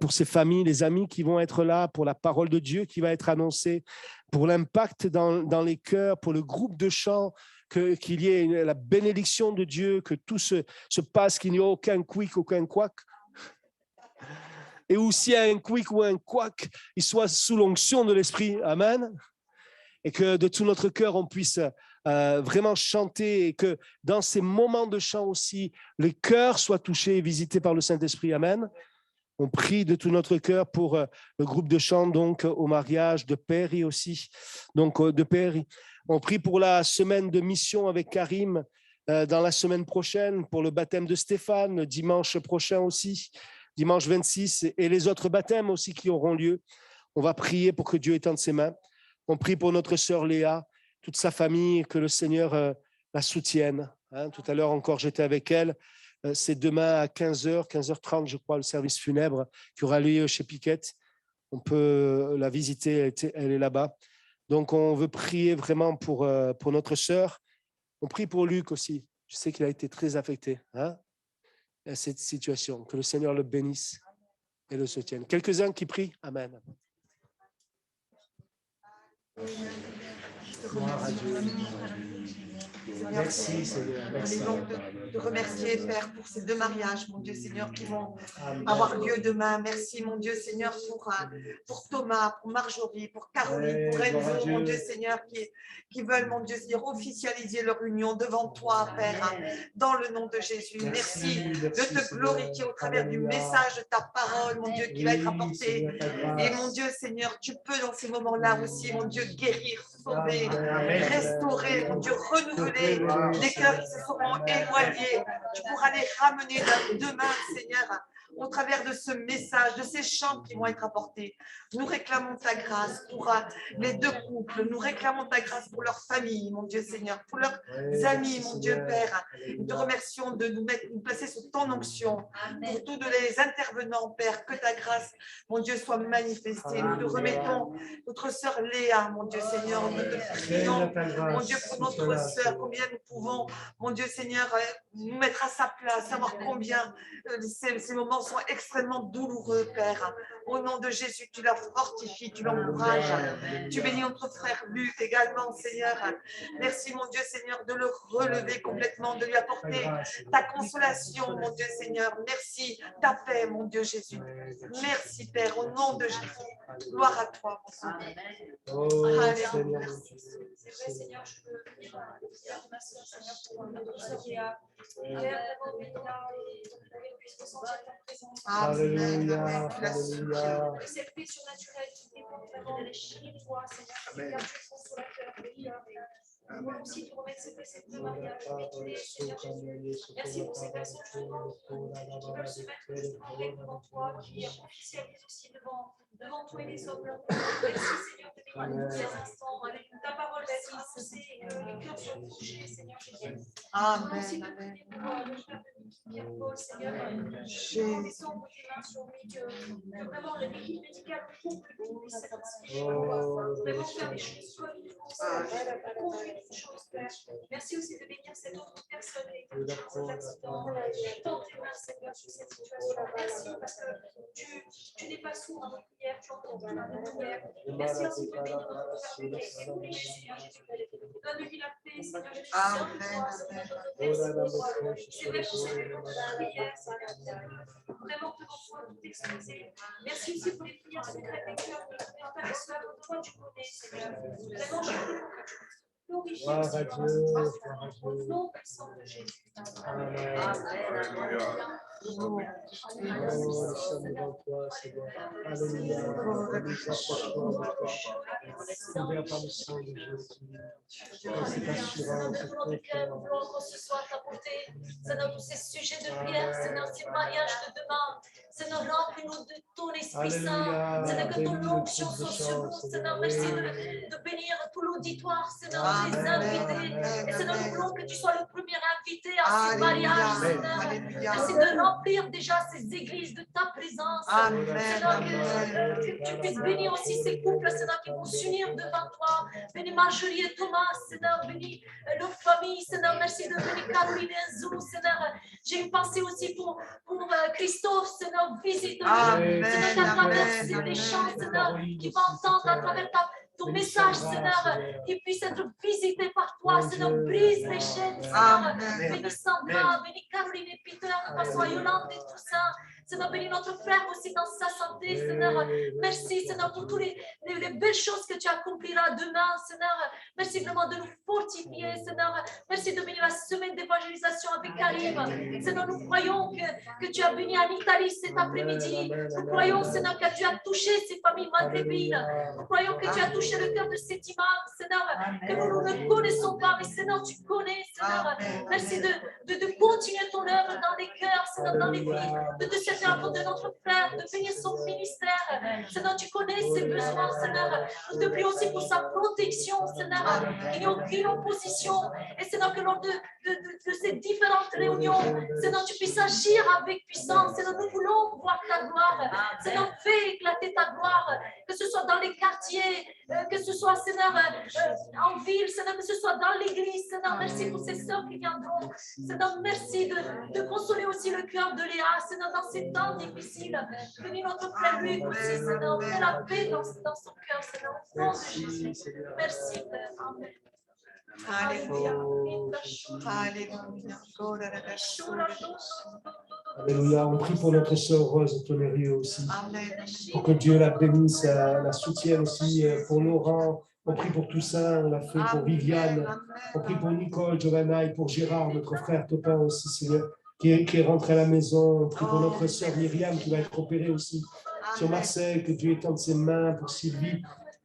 pour ces familles, les amis qui vont être là, pour la parole de Dieu qui va être annoncée, pour l'impact dans les cœurs, pour le groupe de chant, qu'il y ait la bénédiction de Dieu, que tout se passe, qu'il n'y ait aucun quick, aucun couac. Et où s'il y a un quick ou un couac, il soit sous l'onction de l'Esprit. Amen. Et que de tout notre cœur, on puisse vraiment chanter et que dans ces moments de chant aussi, le cœur soit touché et visité par le Saint-Esprit. Amen. On prie de tout notre cœur pour le groupe de chant, donc au mariage de Perry aussi. Donc de Perry. On prie pour la semaine de mission avec Karim dans la semaine prochaine, pour le baptême de Stéphane, dimanche prochain aussi, dimanche 26, et les autres baptêmes aussi qui auront lieu. On va prier pour que Dieu étende ses mains. On prie pour notre sœur Léa, toute sa famille, que le Seigneur la soutienne. Hein, tout à l'heure encore, j'étais avec elle. C'est demain à 15h, 15h30, je crois, le service funèbre qui aura lieu chez Piquette. On peut la visiter, elle est là-bas. Donc, on veut prier vraiment pour notre sœur. On prie pour Luc aussi. Je sais qu'il a été très affecté à cette situation. Que le Seigneur le bénisse et le soutienne. Quelques-uns qui prient. Amen. Merci Seigneur. Merci. De remercier Père pour ces 2 mariages, mon Dieu Seigneur, qui vont avoir lieu demain. Merci mon Dieu Seigneur pour Thomas, pour Marjorie, pour Caroline, pour Enzo, mon Dieu Seigneur, qui veulent, mon Dieu Seigneur, officialiser leur union devant toi, Père, dans le nom de Jésus. Merci de te glorifier au travers du message de ta parole, mon Dieu, qui va être apporté. Et mon Dieu Seigneur, tu peux dans ces moments-là aussi, mon Dieu, guérir, sauver, restaurer, mon Dieu, renouveler les cœurs qui se seront éloignés. Tu pourras les ramener demain, Seigneur, au travers de ce message, de ces chants qui vont être apportés. Nous réclamons ta grâce pour les 2 couples. Nous réclamons ta grâce pour leur famille, mon Dieu Seigneur, pour leurs amis, mon Dieu Père. Nous te remercions de nous placer sous ton onction. Pour tous les intervenants, Père, que ta grâce, mon Dieu, soit manifestée. Nous te remettons notre sœur Léa, mon Dieu Seigneur. Nous te prions, mon Dieu, pour notre sœur, combien nous pouvons, mon Dieu Seigneur, nous mettre à sa place, savoir combien ces moments sont extrêmement douloureux, Père. Au nom de Jésus, tu la fortifies, tu l'encourages. Tu bénis notre frère Luc également, Seigneur. Merci, mon Dieu, Seigneur, de le relever complètement, de lui apporter ta consolation, mon Dieu, Seigneur. Merci, ta paix, mon Dieu Jésus. Merci, Père, au nom de Jésus. Gloire à toi, mon Seigneur. Alléluia. C'est vrai, Seigneur, je veux dire ma soeur, Seigneur, pour notre soeur Léa. Père, puisse ressentir ta présence. Alléluia. Que cette paix surnaturelle qui dépend vraiment de toi, Seigneur, que tu es consolateur, Nous voulons aussi te remettre cette de mariage, Seigneur Jésus. Merci pour ces personnes qui veulent se mettre justement devant toi, qui officialisent aussi devant toi et les hommes. Merci Seigneur de bénir tous ces instants avec ta parole d'être annoncée et que les cœurs soient touchés, Seigneur Jésus. Amen. Merci de prier pour le frère de Pierre-Paul, Seigneur. Nous mettons vos mains sur lui, que vraiment l'équipe médicale couple puisse être inspirée par toi. Vraiment faire des choses comme il faut, Seigneur. Conduire les choses, Père. Merci aussi de bénir cette autre personne qui est dans cet accident. Tends tes mains, Seigneur, sur cette situation. Merci parce que tu n'es pas sourd à nos prières, tu entends nos prières. Merci aussi de bénir notre frère de Seigneur Jésus. Donne-lui la paix, Seigneur Jésus. C'est vrai pour cette prière, Seigneur. Vraiment, devant toi, tout exposer. Merci aussi pour les prières secrètes des cœurs de toi, tu connais, Seigneur. Vraiment, je prie pour que tu glorifies au nom puissant de Jésus. Seigneur, tous ces sujets de prière, Seigneur, ces mariages de demain, Seigneur, remplis-nous de ton Esprit Saint, Seigneur, que ton onction soit sur nous, Seigneur, merci de bénir tout l'auditoire, Seigneur, les invités, et Seigneur, nous voulons que tu sois le premier invité à ce mariage, Seigneur, merci de remplir déjà ces églises de ta présence, Seigneur, que tu puisses bénir aussi ces couples, Seigneur, qui vont s'unir devant toi, bénis Marjorie et Thomas, Seigneur, bénis leur famille, Seigneur, merci de bénir Caroline et Zulu, Seigneur, j'ai une pensée aussi pour Christophe, Seigneur, visite-le, Seigneur, à travers les chants, Seigneur, qui va entendre à travers ton message, Seigneur, qu'il puisse être visité par toi, Seigneur, brise les chaînes, Seigneur, bénis Sandra, bénis Caroline et Peter, de façon Yolande et tout ça, Seigneur, bénis notre frère aussi dans sa santé, Seigneur, merci, Seigneur, pour toutes les belles choses que tu accompliras demain, Seigneur, merci vraiment de nous fortifier, Seigneur, merci de bénir la semaine d'évangélisation avec Karim, Seigneur, nous croyons que tu as béni en Italie cet après-midi, nous croyons, Seigneur, que tu as touché ces familles maghrébines, nous croyons que tu as touché le cœur de cet imam, Seigneur, que nous ne connaissons pas, mais Seigneur, tu connais, Seigneur, merci de continuer ton œuvre dans les cœurs, Seigneur, dans les vies, de te servir à de notre frère, de bénir son ministère, Seigneur, tu connais ses besoins, Seigneur, nous te prions aussi pour sa protection, Seigneur, qu'il n'y ait aucune opposition, et Seigneur, que lors de ces différentes réunions, Seigneur, tu puisses agir avec puissance, Seigneur, nous voulons voir ta gloire, Seigneur, fais éclater ta gloire, que ce soit dans les quartiers, que ce soit, Seigneur, en ville, Seigneur, que ce soit dans l'église, Seigneur, merci pour ces sœurs qui viendront, Seigneur, merci de consoler aussi le cœur de Léa, Seigneur, dans ces temps difficiles, bénis notre frère Luc aussi, Seigneur, mets la paix dans son cœur, Seigneur, au nom de Jésus, merci, Père, Amen. Alléluia. Alléluia. On prie pour notre sœur Rose Tonnerie aussi. Pour que Dieu la bénisse, la soutienne aussi pour Laurent. On prie pour Toussaint, on l'a fait pour Viviane. On prie pour Nicole, Giovanna et pour Gérard, notre frère Topin aussi, Seigneur, qui est rentré à la maison. On prie pour notre sœur Myriam qui va être opérée aussi. Sur Marseille, que Dieu étende ses mains, pour Sylvie.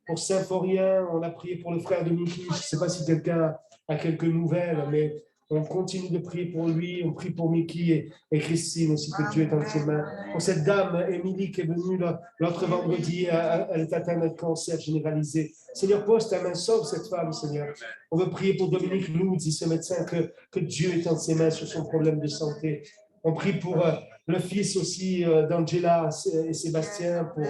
Pour Symphorien, on a prié pour le frère de Mickey. Je ne sais pas si quelqu'un a quelques nouvelles, mais on continue de prier pour lui. On prie pour Mickey et Christine aussi, que Dieu étende ses mains. Pour cette dame, Émilie, qui est venue l'autre vendredi, elle est atteinte d'un cancer généralisé. Seigneur, pose ta main, sauve cette femme, Seigneur. On veut prier pour Dominique Louz, dit ce médecin, que Dieu étende ses mains sur son problème de santé. On prie pour le fils aussi d'Angela et Sébastien, pour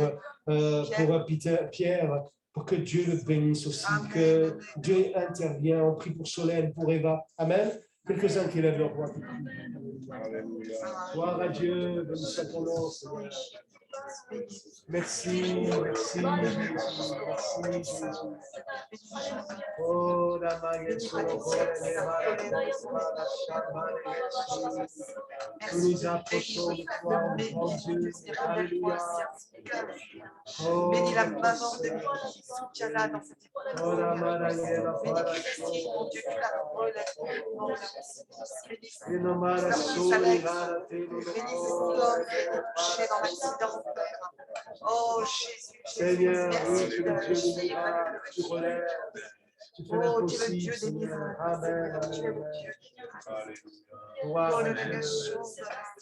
Pierre, pour que Dieu le bénisse aussi, que Dieu intervienne. On prie pour Solène, pour Eva. Amen. Quelques-uns qui lèvent leur voix. Gloire à Dieu, béni soit ton nom, Seigneur. Merci, merci, merci. Oh, la nous nous approchons de toi, mon Dieu. Alléluia. Bénis la maman de Mickey, soutiens-la dans cette épreuve. Bénis Christine, mon Dieu, tu la relèves. Bénis cet homme qui est touché dans l'accident, Père. Oh Jésus, Seigneur, oui, tu es le Dieu de miracle, tu relèves. Tu fais Oh, tu es le Dieu l'impossible, des Seigneur. miracles. Amen, Tu es amen, le amen. Dieu des miracles. Gloire Oh, à le Dieu. Lagachon.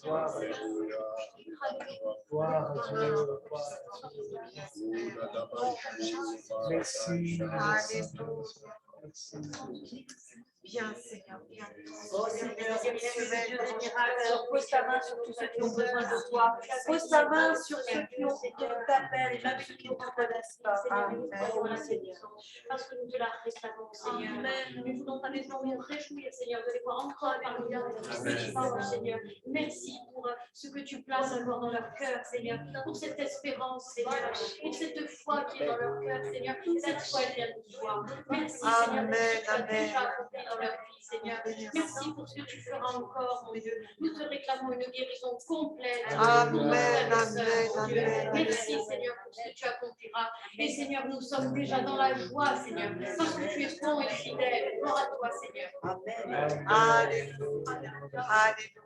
Gloire à Dieu. Gloire à Dieu. Gloire à Dieu. Merci. Merci. Viens, Seigneur, viens. Oh Seigneur, tu es le Dieu des miracles. Alors pose ta main sur tous ceux qui ont besoin de toi. Pose ta main sur ceux qui t'appellent et même ceux qui ne te connaissent pas. Amen. Seigneur. Parce que nous te la réclamons, Seigneur. Nous voulons avec nous réjouir, Seigneur, de les voir encore parmi nous. Seigneur. Merci pour ce que tu places encore dans leur cœur, Seigneur, pour cette espérance, Seigneur, pour cette foi qui est dans leur cœur, Seieur. Cette foi, elle vient de toi. Merci, Seigneur, pour ce que tu as déjà accompli dans leur vie, Seigneur. Merci pour ce que tu feras encore, mon Dieu. Nous te réclamons une guérison complète. Amen, amen. Merci, Seigneur, pour ce que tu accompliras. Et Seigneur, nous sommes déjà dans la joie, Seigneur, parce que tu es bon et fidèle. Gloire à toi, Seigneur. Amen. Alléluia. Alléluia.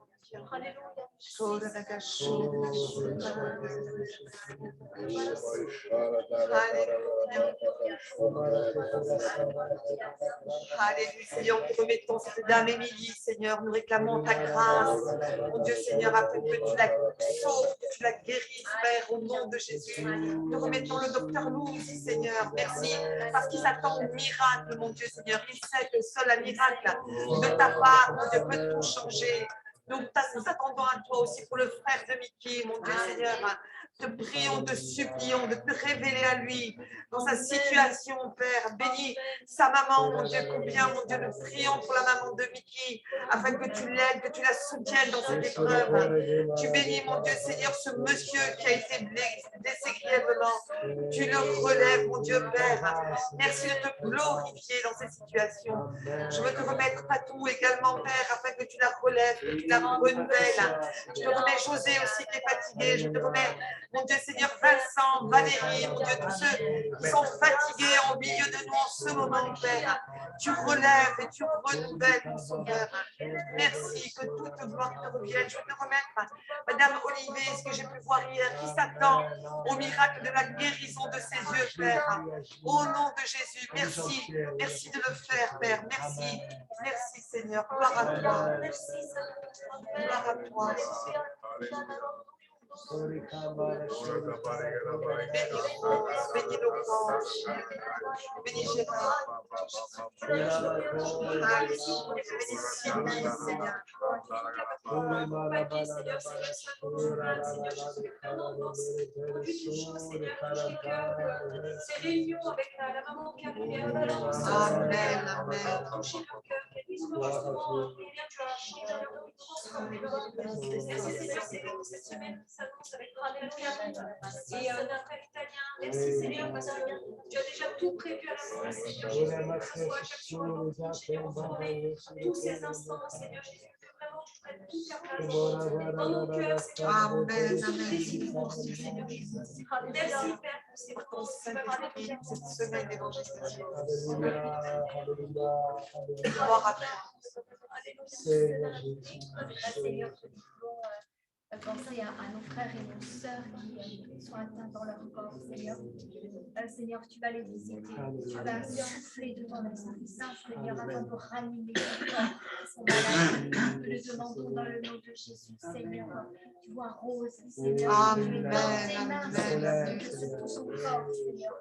Alléluia, Seigneur, nous remettons cette dame Émilie, Seigneur, nous réclamons ta grâce, mon Dieu, Seigneur, afin que tu la sauves, que tu la guérisses, Père, au nom de Jésus. Nous remettons le docteur Lou aussi, Seigneur, merci, parce qu'il s'attend au miracle, mon Dieu, Seigneur, il sait que seul un miracle de ta part, mon Dieu, peut tout changer. Nous t'attendons à toi aussi pour le frère de Mickey, mon Dieu Seigneur. Te prions, te supplions de te révéler à lui dans sa situation, Père. Bénis sa maman, mon Dieu, combien, mon Dieu, nous prions pour la maman de Mickey, afin que tu l'aides, que tu la soutiennes dans cette épreuve. Tu bénis, mon Dieu, Seigneur, ce monsieur qui a été blessé grièvement. Tu le relèves, mon Dieu, Père. Merci de te glorifier dans cette situation. Je veux te remettre Patou également, Père, afin que tu la relèves, que tu la renouvelles. Je te remets José aussi qui est fatigué. Je te remets, mon Dieu, Seigneur, Vincent, Valérie, mon Dieu, tous ceux qui sont fatigués en milieu de nous en ce moment, Père. Tu relèves et tu renouvelles, mon Sauveur. Merci, que toute gloire te revienne. Je veux te remettre Madame Olivier, ce que j'ai pu voir hier, qui s'attend au miracle de la guérison de ses yeux, Père. Au nom de Jésus, merci. Merci de le faire, Père. Merci. Merci, Seigneur. Gloire à toi. Merci, gloire à toi. Bénis Rose, bénis Laurence, bénis Gérard, bénis Sylvie, Seigneur. Ces réunions avec la maman qui a Amen, amen. Cette semaine, ça commence avec Alléluia. Et notre frère italien, merci Seigneur, parce que tu as déjà tout prévu à la fois, Seigneur Jésus. Que ce soit à chaque fois, tous ces instants, Seigneur Jésus, que vraiment tu prennes toute ta place dans nos cœurs, Seigneur. Amen, Merci pour ce Seigneur Jésus. Merci Père pour ces ton Saint-Esprit, cette semaine d'évangélisation. Gloire à toi. Seigneur, penser à nos frères et nos sœurs qui sont atteints dans leur corps, Seigneur. Seigneur, tu vas les visiter. Tu vas souffler de ton Esprit Saint, Seigneur, afin de ranimer leur corps. Sont malades. Nous le demandons dans le nom de Jésus, Seigneur. Tu vois Rose, Seigneur. Amen. Tu es dans tes mains, Seigneur, sur tout son corps, Seigneur.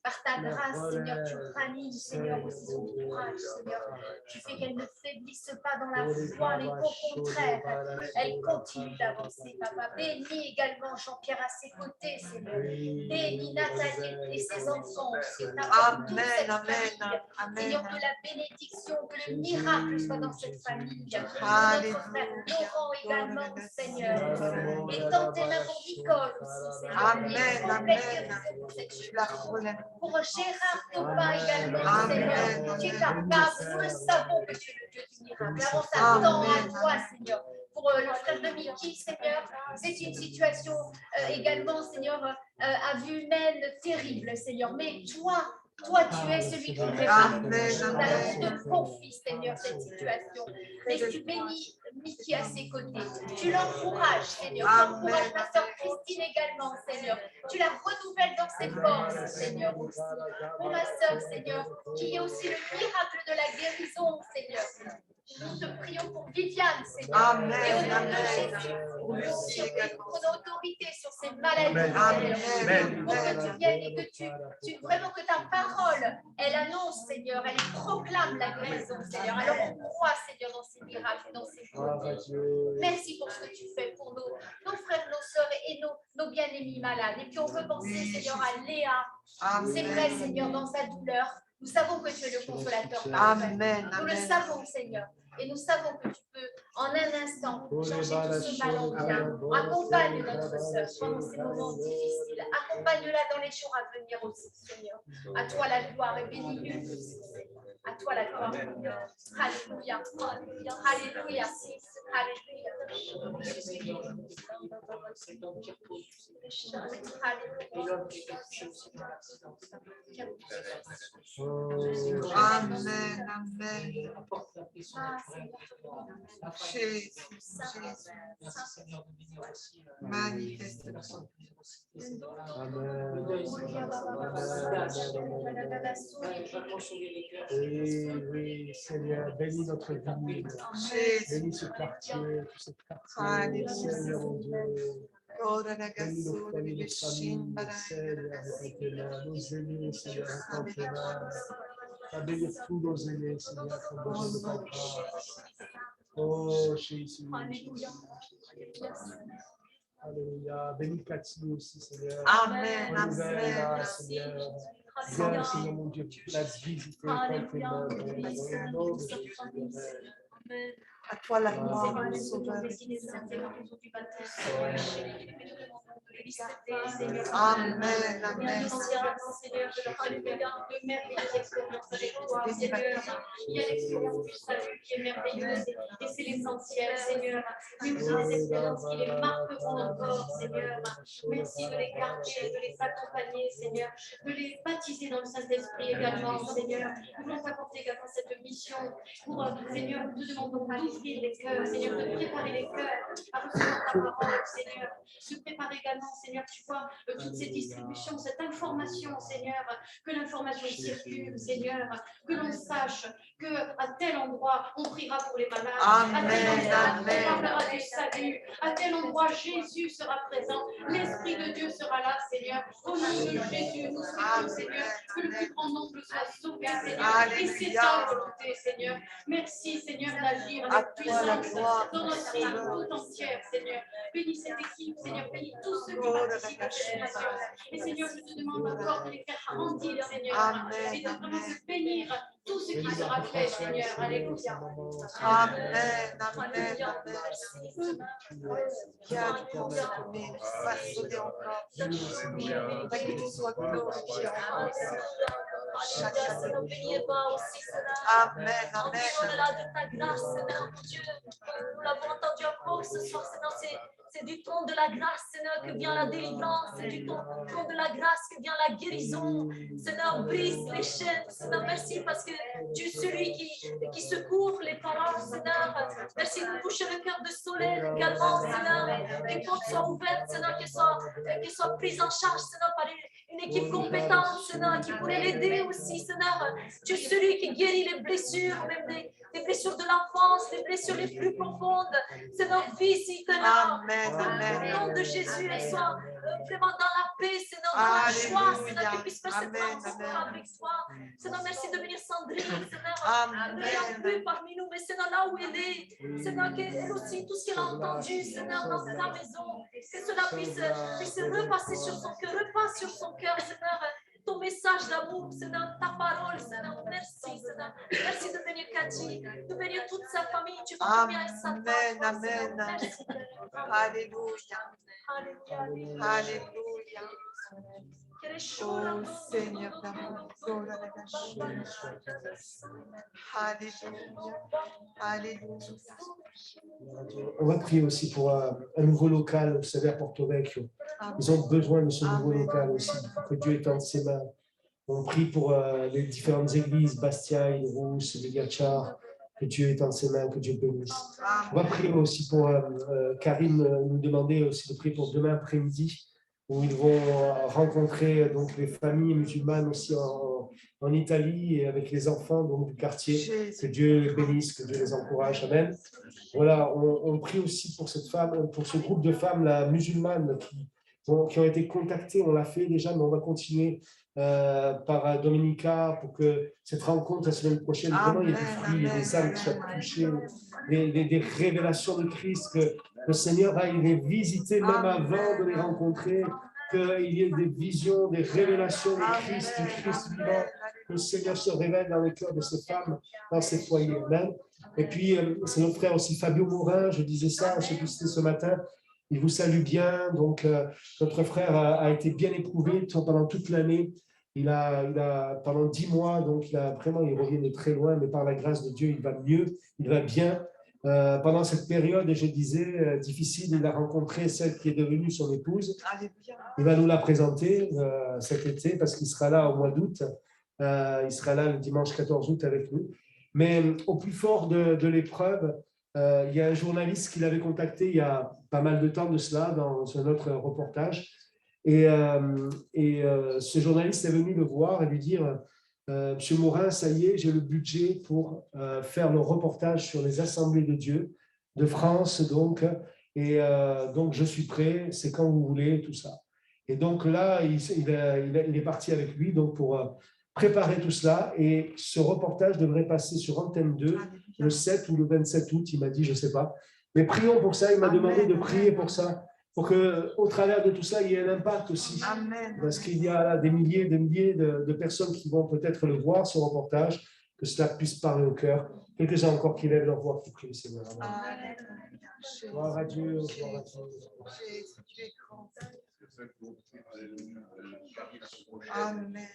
Par ta grâce, Seigneur, tu ranimes, Seigneur, aussi son courage, Seigneur. Tu fais qu'elle ne faiblisse pas dans la foi, mais qu'au contraire, elle continue d'avancer, Papa. Bénis également Jean-Pierre à ses côtés, Seigneur. Bénis Nathalie et ses enfants. Amen, amen, amen. Seigneur, que la bénédiction, que le miracle soit dans cette famille. Alléluia. Notre frère Laurent également, Seigneur. Et dans tes mains pour Nicole aussi, Seigneur. Amen, amen. La relève. Pour Gérard Topin également, Seigneur. Tu es capable, nous le savons que tu es le Dieu du miracle. Avance à temps à toi, Seigneur. Pour le frère de Mickey, Seigneur, c'est une situation également, Seigneur, à vue humaine terrible, Seigneur. Mais toi, tu es celui qui prépare. Alors, je te confie, Seigneur, cette situation. Et tu bénis Mickey à ses côtés. Tu l'encourages, Seigneur. Tu encourages ma sœur Christine également, Seigneur. Tu la renouvelles dans ses forces, Seigneur, aussi. Pour ma sœur, Seigneur, qu'il y ait aussi le miracle de la guérison, Seigneur. Nous te prions pour Viviane, Seigneur. Amen. Et au nom de Amen. Jésus, nous prenons autorité sur ces maladies, Amen. Seigneur. Pour que tu viennes et que tu vraiment que ta parole, elle annonce, Seigneur, elle proclame la guérison, Seigneur. Alors on croit, Seigneur, dans ces miracles, dans ces choses. Merci pour ce que tu fais pour nos frères, nos sœurs et nos bien-aimés malades. Et puis on veut penser, Seigneur, à Léa. C'est vrai, Seigneur, dans sa douleur. Nous savons que tu es le consolateur. Amen. Nous le savons, Seigneur. Et nous savons que tu peux, en un instant, changer tout ce mal en bien. Accompagne notre sœur pendant ces moments difficiles. Accompagne-la dans les jours à venir aussi, Seigneur. À toi la gloire et bénis-le. À toi la gloire. Alléluia. Alléluia. Alléluia. Amen. Amen. Jésus, manifeste Oui, Seigneur, bénis notre vie. Bénis ce quartier, tout ce quartier. Seigneur, mon Dieu. Bénis nos familles, Seigneur, récolte-la. Nos aînés, Seigneur, récolte-la. Bénis tous nos aînés, Seigneur, comme besoin de ta grâce. Oh, Jésus. Alléluia. Bénis Cathy aussi, Seigneur. Amen. Renouvelle-la, Seigneur. Viens, Seigneur, mon Dieu, la visiter complètement. Au nom de Jésus. À toi la gloire, mon Sauveur. Amen, amen. Il y a l'expérience du salut qui est merveilleuse et c'est l'essentiel, Seigneur. Oui, nous avons des expériences qui les marqueront encore, Seigneur. Merci de les garder, de les accompagner, Seigneur, de les baptiser dans le Saint-Esprit également, Seigneur. Nous voulons t'apporter également cette mission pour, Seigneur, nous te demandons d'ouvrir les cœurs, Seigneur, de préparer les cœurs à recevoir ta parole, Seigneur. De préparer également, Seigneur, tu vois, toutes ces distributions, cette information, Seigneur, que l'information circule, Seigneur, que l'on sache qu'à tel endroit, on priera pour les malades, à tel endroit, on parlera du salut, à tel endroit, Jésus sera présent, l'Esprit de Dieu sera là, Seigneur. Au nom de Jésus, nous souhaitons, Seigneur, que le plus grand nombre soit sauvé, Seigneur, et s'étendre tout, Seigneur. Merci, Seigneur, d'agir avec puissance dans notre vie tout entière, Seigneur. Bénis cette équipe, Seigneur, bénis tous ceux qui participent à cette mission. Et Seigneur, je te demande encore de les faire grandir, Seigneur, et de vraiment se bénir tout ce qui sera fait, Seigneur. Alléluia. Amen, amen, amen. Façonner encore. Que tu sois glorifié encore. Amen, amen. Au-delà de ta grâce, Seigneur, mon Dieu, nous l'avons entendu encore ce soir, Seigneur, c'est du ton de la grâce, Seigneur, que vient la délivrance, c'est du ton de la grâce que vient la guérison. Seigneur, brise les chaînes, Seigneur, merci parce que tu es celui qui secourt les paroles, Seigneur. Merci de toucher le cœur de Solène également, Seigneur. Les portes soient ouvertes, Seigneur, qu'elles soient prises en charge, Seigneur, par une équipe compétente, Seigneur, qui pourrait l'aider aussi, Seigneur. Tu es celui qui guérit les blessures, même des blessures de l'enfance, les blessures les plus profondes. Seigneur, visite-la. Au nom de Jésus, et sois vraiment dans la paix, Seigneur, dans la joie, Seigneur, qu'il puisse faire cette rencontre avec toi. Seigneur, merci de venir Sandrine, Seigneur, ne l'ayant plus parmi nous, mais Seigneur, là où elle est, Seigneur, qu'elle aussi, tout ce qu'elle a entendu, Seigneur, dans sa maison, que cela puisse repasser sur son cœur, repasse sur son cœur, Seigneur. Ton message d'amour, Seigneur, ta parole, Seigneur, merci, Seigneur. Merci de bénir Cathy, de bénir toute sa famille. Tu vois combien elle s'attend. Amen, amen. Alléluia. Alléluia. Alléluia. Oh Seigneur d'amour. Alléluia. Alléluia. On va prier aussi pour un nouveau local, vous savez, à Porto Vecchio. Ils ont besoin de ce nouveau local aussi, que Dieu étende ses mains. On prie pour les différentes églises, Bastia, Rousse, Ligachar, que Dieu est en ses mains, que Dieu bénisse. On va prier aussi pour Karim nous demandait aussi de prier pour demain après-midi, où ils vont rencontrer donc les familles musulmanes aussi en Italie et avec les enfants donc, du quartier. Que Dieu les bénisse, que Dieu les encourage. Amen. Voilà, on prie aussi pour cette femme, pour ce groupe de femmes là, musulmanes qui ont été contactées. On l'a fait déjà, mais on va continuer par Dominica pour que cette rencontre la semaine prochaine, vraiment, il y ait des fruits, des âmes qui soient touchées, des révélations de Christ, que le Seigneur aille les visiter même avant de les rencontrer, qu'il y ait des visions, des révélations de Christ, du Christ vivant, que le Seigneur se révèle dans le cœur de ces femmes, dans ces foyers. Amen. Et puis, c'est notre frère aussi, Fabio Morin, je disais ça, je sais plus si c'était ce matin, il vous salue bien. Donc, notre frère a été bien éprouvé pendant toute l'année. Il a pendant 10 mois, donc il revient de très loin, mais par la grâce de Dieu, il va mieux, il va bien. Pendant cette période, je disais, difficile, il a rencontré celle qui est devenue son épouse. Il va nous la présenter cet été parce qu'il sera là au mois d'août. Il sera là le dimanche 14 août avec nous. Mais au plus fort de l'épreuve, il y a un journaliste qui l'avait contacté il y a pas mal de temps de cela dans un autre reportage. Et ce journaliste est venu le voir et lui dire Monsieur Morin, ça y est, j'ai le budget pour faire le reportage sur les assemblées de Dieu de France, donc, et donc je suis prêt, c'est quand vous voulez, tout ça. Et donc là, il est parti avec lui donc, pour préparer tout cela, et ce reportage devrait passer sur Antenne 2 le 7 ou le 27 août, il m'a dit, je ne sais pas. Mais prions pour ça, il m'a demandé de prier pour ça, pour qu'au travers de tout ça, il y ait un impact aussi. Amen. Parce qu'il y a là des milliers de personnes qui vont peut-être le voir, ce reportage, que cela puisse parler au cœur. Quelques-uns encore qui lèvent leur voix pour prier le Seigneur. Amen. Gloire à Dieu, gloire à Dieu. Amen.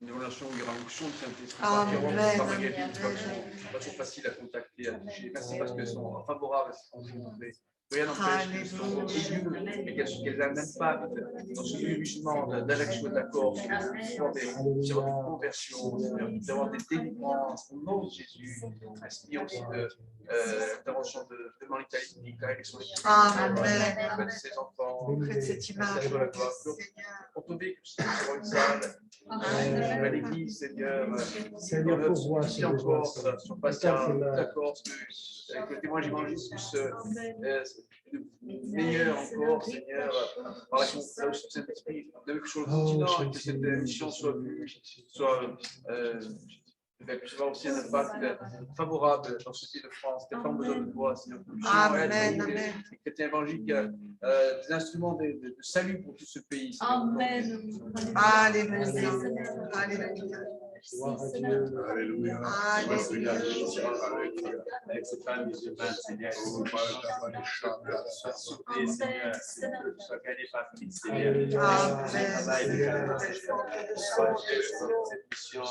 Une relation où il y aura l'onction de Saint-Esprit. Amen. De façon facile à contacter, à toucher. Merci parce qu'elles sont favorables à ce qu'on fait. Rien n'empêche qu'elles sont aiguës et qu'elles n'amènent pas dans ce milieu musulman d'action d'accord sur des conversions, d'avoir des délivrances au nom de Jésus. Ainsi aussi d'intervention de l'Italie, sur les ses enfants, de cette image. On te dit que c'est une salle, à l'église, Seigneur, pourvoie qui encore sur patient, d'accord, avec le témoignage évangélique meilleur encore, Seigneur, par la confiance de Saint-Esprit, de sur le continent, que cette mission soit que ce soit aussi un impact favorable dans ce pays de France. Tes femmes besoin de toi, Seigneur. Amen. Les chrétiens évangéliques, des instruments de salut pour tout ce pays. Amen. Alléluia. Alléluia. Alléluia. Avec cette femme musulmane, Seigneur, soit sauvée, Seigneur, soit gagnée par Christ, Seigneur. Cette mission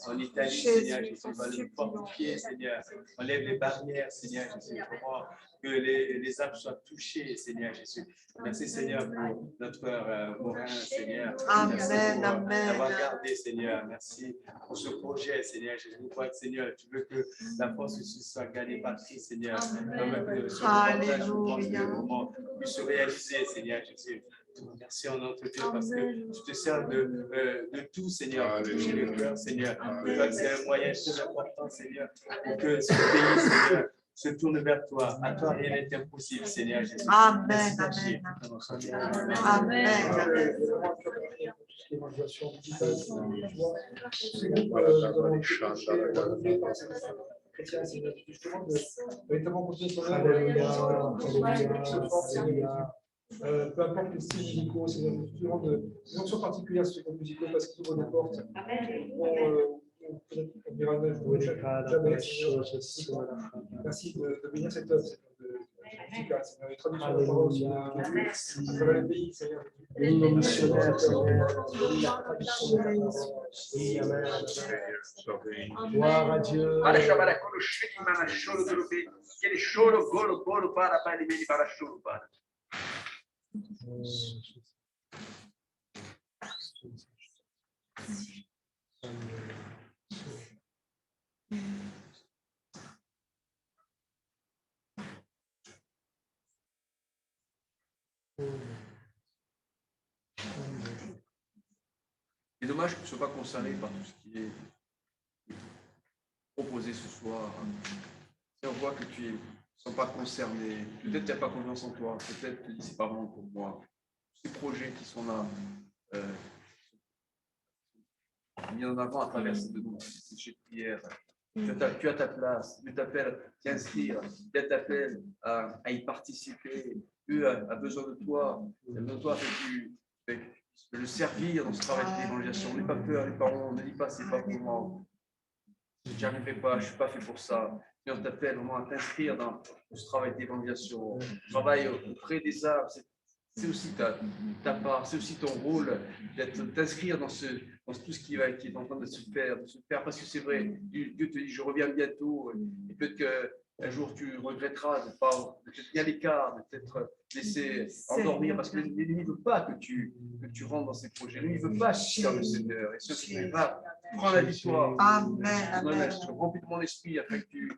en Italie, Seigneur Jésus, va nous fortifier, Seigneur. Enlève les barrières, Seigneur Jésus. Comment que les âmes soient touchées, Seigneur Jésus. Merci, Seigneur, pour notre frère Morin, Seigneur. Amen. D'avoir gardé, Seigneur. Merci pour ce projet, Seigneur Jésus. Nous croyons, Seigneur, tu veux que la France soit gagnée par Christ, Seigneur. Alléluia. Comment puisse se réaliser, Seigneur Jésus. Merci en notre Dieu parce que tu te sers de tout, Seigneur, pour toucher le cœur, Seigneur. C'est un moyen très important, Seigneur, pour que ce pays, Seigneur, se tourne vers toi. À toi, rien n'est impossible, Seigneur Jésus. Amen. Chrétien, c'est justement de véritablement continuer son œuvre. Peu importe les styles musicaux, c'est vraiment une option particulière sur les musicaux parce qu'ils ouvrent des portes. On dira jamais. Merci de bénir cette œuvre. C'est une traduction de la parole aussi. Ça va le pays, Seigneur. Nos missionnaires, gloire à Dieu. C'est dommage que tu ne sois pas concerné par tout ce qui est proposé ce soir. Si on voit que tu ne sont pas concerné, peut-être tu n'as pas confiance en toi, peut-être tu dis c'est pas bon pour moi. Ces projets qui sont là, mis en avant à travers ces prières. Tu as ta place, Dieu t'appelle à t'inscrire, Dieu t'appelle à y participer. Dieu a besoin de toi, il a besoin de toi de le servir dans ce travail d'évangélisation. N'aie pas peur, les parents, ne dis pas c'est pas pour moi. Je n'y arriverai pas, je ne suis pas fait pour ça. Et on t'appelle vraiment à t'inscrire dans ce travail d'évangélisation. Travail auprès des âmes, c'est aussi ta part, c'est aussi ton rôle t'inscrire dans tout ce qui est en train de se faire, parce que c'est vrai, Dieu te dit je reviens bientôt, et peut-être qu'un jour tu regretteras de ne pas être bien à l'écart, de peut-être laisser endormir, parce que l'ennemi ne veut pas que tu rentres dans ces projets, l'ennemi ne veut pas cher le Seigneur, et ce qui va prendre la victoire. Amen. Je remplis de mon esprit afin que tu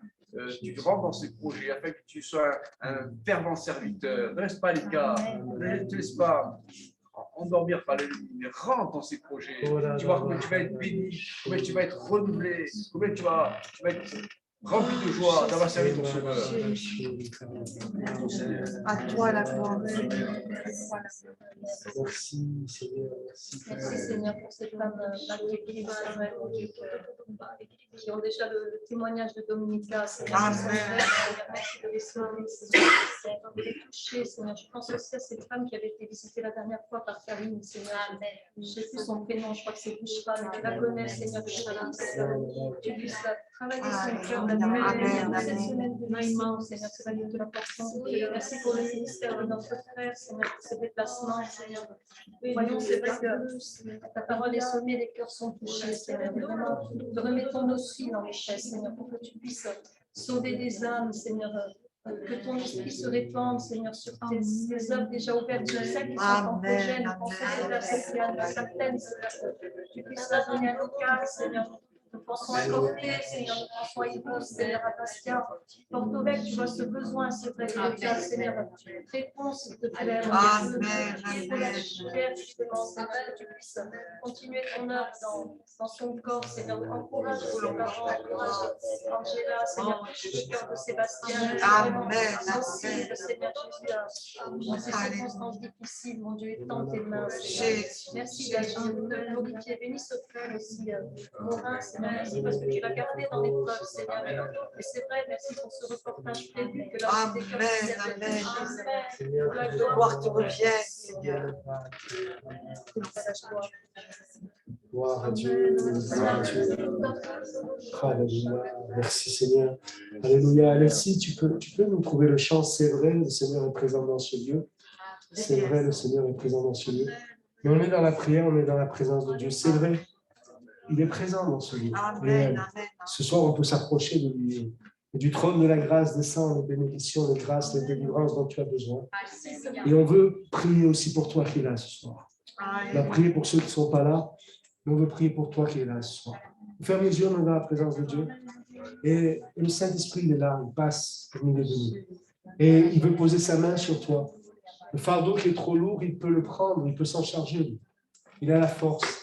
rentres dans ces projets, afin que tu sois un fervent serviteur. Ne reste pas à l'écart, ne te laisse pas endormir par l'ennemi, mais rentre dans ces projets. Tu vois comment tu vas être béni, comment tu vas être renouvelé, comment tu vas être rempli de joie d'avoir servi ton Sauveur. À toi la gloire. Merci Seigneur. Merci Seigneur pour ces femmes qui ont déjà le témoignage de Dominica. Merci de les sauver, de les toucher, Seigneur. Je pense aussi à cette femme qui avait été visitée la dernière fois par Karine, Seigneur. Je ne sais plus son prénom, je crois que c'est Bouchra, mais tu la connais, Seigneur, de tu puisses travailler son cœur, la nouvelle cette semaine de Maïman, Seigneur, c'est la nuit de la portion. Merci pour le ministère de notre frère, Seigneur, pour ses déplacements, Seigneur. Voyons, c'est vrai que ta parole est sommée, les cœurs sont touchés, Seigneur. Vraiment, te remettons nos filles dans les chaises, Seigneur, pour que tu puisses sauver des âmes, Seigneur. Que ton esprit se répande, Seigneur, sur tes œuvres déjà ouvertes, sur celles qui sont en projet, nous pensons à celles qui ont certaines, tu puisses la donner à local, Seigneur. Nous pensons à Corté, Seigneur, nous pensons à Yvon, Seigneur, à Bastien. Porto-Bec, tu vois ce besoin, c'est vrai, Seigneur. Réponds, s'il te plaît. Amen. Justement, Seigneur, que tu puisses continuer ton œuvre dans son corps, Seigneur. Encourage ses parents, encourage Angela, Seigneur, le cœur de Sébastien. Amen. Sensible, Seigneur, dans ces circonstances difficiles, mon Dieu, étends tes mains, Seigneur. Merci d'agir. Glorifier, bénis ce frère aussi, Morin, Seigneur. Merci parce que tu l'as gardé dans l'épreuve, Seigneur. Et c'est vrai, merci pour ce reportage prévu que la Amen. La gloire te revienne, Seigneur. Gloire à Dieu. Gloire à Dieu. Alléluia. Merci Seigneur. Alléluia. Alexis, tu peux nous trouver le chant. C'est vrai, le Seigneur est présent dans ce lieu. C'est vrai, le Seigneur est présent dans ce lieu. Mais on est dans la prière, on est dans la présence de Dieu. C'est vrai. Il est présent dans ce lieu. Et ce soir, on peut s'approcher de lui. Et du trône de la grâce descend les bénédictions, les grâces, les délivrances dont tu as besoin. Et on veut prier aussi pour toi qui es là ce soir. On va prier pour ceux qui ne sont pas là, mais on veut prier pour toi qui es là ce soir. Ferme les yeux, on est dans la présence de Dieu. Et le Saint-Esprit, il est là, il passe au milieu de nous. Et il veut poser sa main sur toi. Le fardeau qui est trop lourd, il peut le prendre, il peut s'en charger. Il a la force.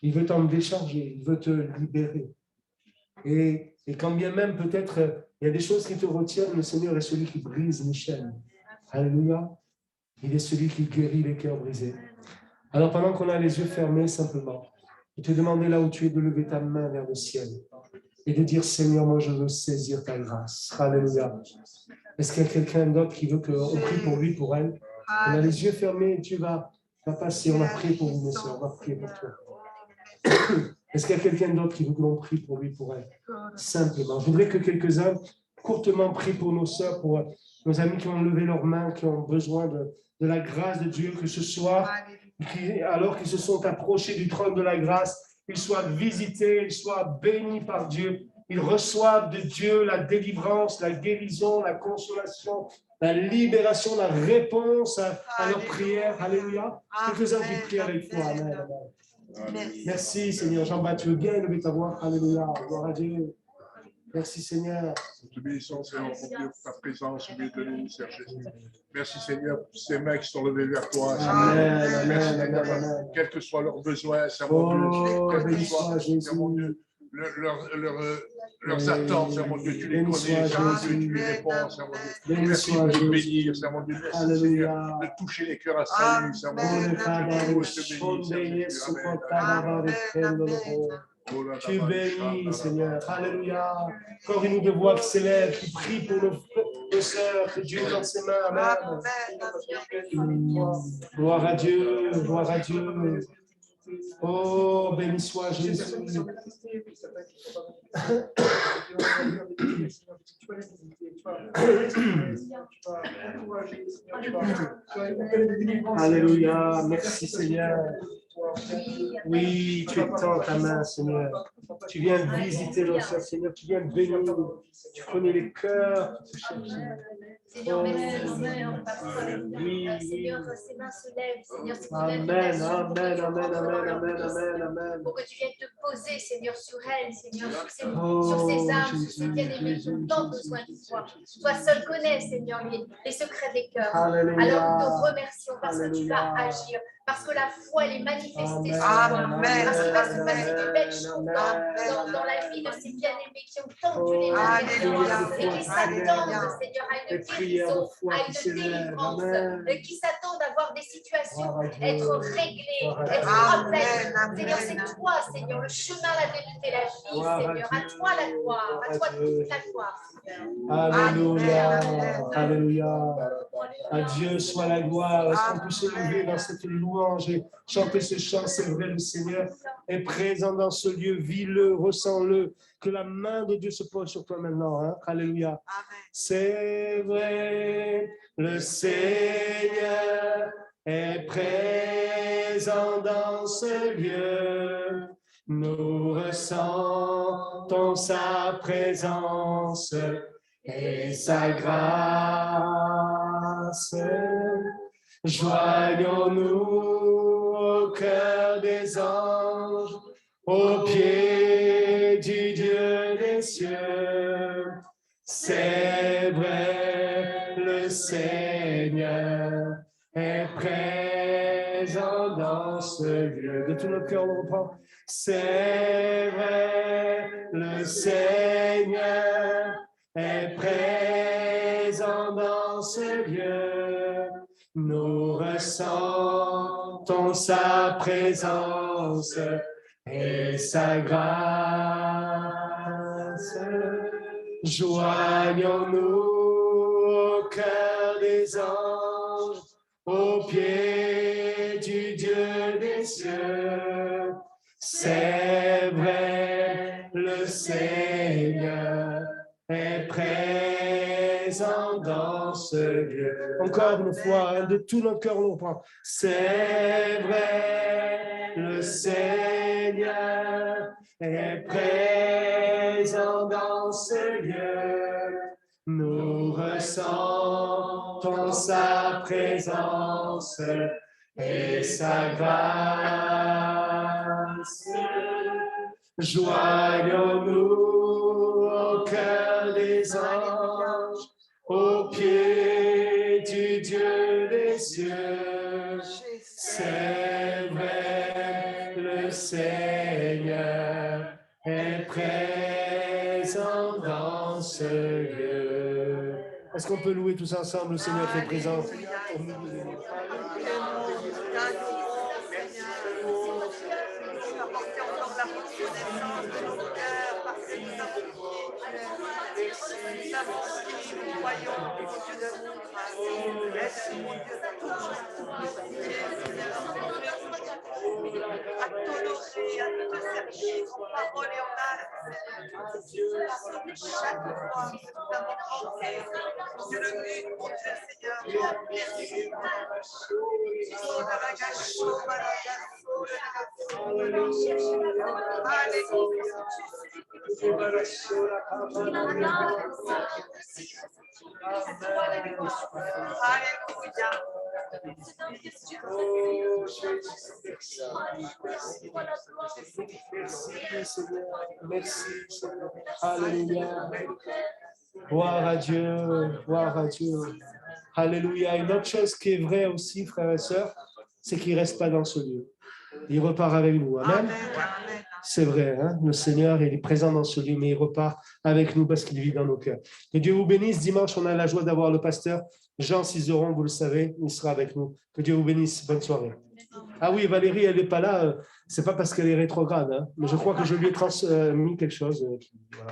Il veut t'en décharger, il veut te libérer. Et quand bien même, peut-être, il y a des choses qui te retiennent, le Seigneur est celui qui brise les chaînes. Alléluia. Il est celui qui guérit les cœurs brisés. Alors, pendant qu'on a les yeux fermés, simplement, je te demander là où tu es de lever ta main vers le ciel et de dire, Seigneur, moi, je veux saisir ta grâce. Alléluia. Est-ce qu'il y a quelqu'un d'autre qui veut qu'on prie pour lui, pour elle? On a les yeux fermés, tu vas passer. On va prier pour vous, mes soeurs. On va prier pour toi. Est-ce qu'il y a quelqu'un d'autre qui veut que l'on prie pour lui, pour elle? Simplement. Je voudrais que quelques-uns courtement prient pour nos sœurs, pour nos amis qui ont levé leurs mains, qui ont besoin de la grâce de Dieu, que ce soir, alors qu'ils se sont approchés du trône de la grâce, ils soient visités, ils soient bénis par Dieu, ils reçoivent de Dieu la délivrance, la guérison, la consolation, la libération, la réponse à leurs prières. Alléluia. Quelques-uns qui prient avec toi. Amen. Merci Seigneur. Jean-Baptiste, tu veux bien élever ta voix? Alléluia. Gloire à Dieu. Merci Seigneur. Nous te bénissons, Seigneur, mon Dieu, pour ta présence au milieu de nous, Seigneur Jésus. Merci, Seigneur, pour ces mains qui sont levées vers toi. Amen, Merci, amen, Seigneur, amen, amen. quels que soient leurs besoins, Seigneur, mon Dieu, Oh, quels que béni soient, soit Jésus. Seigneur, mon Dieu, leurs attentes, Seigneur, mon Dieu, tu les connais, Seigneur, mon Dieu, tu les réponds, Seigneur, mon Dieu. Béni Merci soit de Jésus. bénir, Seigneur, mon Dieu. Merci, Alléluia. Seigneur, de toucher les cœurs à salut, Seigneur, mon Dieu. Tu bénis, Seigneur. Alléluia. Encore une ou deux voix qui s'élèvent, qui prient pour nos sœurs, que Dieu est dans ses mains. Amen. Gloire à Dieu, gloire à Dieu. Oh, béni soit Jésus. Alléluia. Merci, Seigneur. Oui, tu étends ta main, Seigneur. Tu viens visiter nos sœurs, Seigneur. Tu viens bénir. Tu connais les cœurs. Seigneur, merci, Seigneur, parce que Seigneur, ses mains se lèvent, Seigneur, c'est Amen, amen, amen, amen, amen, amen, amen. pour que tu viennes te poser, Seigneur, sur elle, Seigneur, sur ses Oh, âmes, sur ses bien-aimés qui ont tant besoin de toi. Toi seul connais, Seigneur, les secrets des cœurs. Alléluia. Alors nous te remercions parce que tu vas Alléluia. agir, parce que la foi, elle est manifestée sur Amen. toi, Amen. parce qu'il va se passer de belles choses Amen. dans la vie de ces bien-aimés qui ont tendu les Oh, mains de Alléluia. toi et qui s'attendent, Seigneur, à une guérison, à une délivrance, qui s'attendent à voir des situations être réglées, être aplanies. Seigneur, c'est toi, Seigneur, le chemin, la vérité, la vie, Seigneur. À toi la gloire, à toi toute la gloire, Seigneur. Alléluia. Alléluia. À Dieu soit la gloire. Est-ce qu'on peut se lever dans cette louange et chanter ce chant? C'est vrai, le Seigneur est présent dans ce lieu. Vis-le, ressens-le. Que la main de Dieu se pose sur toi maintenant. Hein? Alléluia. C'est vrai, le Seigneur est présent dans ce lieu. Nous ressentons sa présence et sa grâce. Joignons-nous au cœur des anges, au pied du Dieu des cieux. C'est vrai, le Seigneur est présent dans ce lieu. De tout notre cœur, on reprend. C'est vrai, le Seigneur est présent dans ce lieu. Nous ressentons sa présence et sa grâce. Joignons-nous au cœur des anges, au pied du Dieu des cieux. C'est vrai, le Seigneur est présent dans ce lieu. Encore une fois, hein, de tout notre cœur, on reprend. C'est vrai, le Seigneur est présent dans ce lieu. Nous ressentons sa présence et sa grâce. Joignons-nous au cœur des anges, au pied du Dieu des cieux. C'est vrai, le Seigneur est présent dans ce lieu. Est-ce qu'on peut louer tous ensemble le Seigneur qui est présent pour nous bénir? À t'honorer, à te servir en parole et en acte, Seigneur. Chaque fois que nous avons pensé, c'est le but, mon Dieu, Seigneur. Merci. Oh, la ragacho, la ragacho, Alléluia. Merci, Seigneur. Alléluia. Gloire à Dieu, gloire à Dieu. Alléluia. Une autre chose qui est vraie aussi, frères et sœurs, c'est qu'il ne reste pas dans ce lieu. Il repart avec nous. Amen. C'est vrai, hein? Le Seigneur, il est présent dans ce lieu, mais il repart avec nous parce qu'il vit dans nos cœurs. Que Dieu vous bénisse. Dimanche, on a la joie d'avoir le pasteur Jean Cizeron, vous le savez, il sera avec nous. Que Dieu vous bénisse. Bonne soirée. Ah oui, Valérie, elle n'est pas là. C'est pas parce qu'elle est rétrograde, hein, mais je crois que je lui ai transmis quelque chose. Voilà.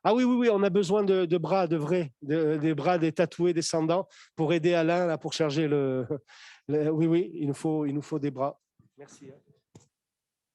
Ah oui, on a besoin de bras, de vrais, des bras, des tatoués, descendants pour aider Alain là, pour charger le... Oui, il nous faut des bras. Merci.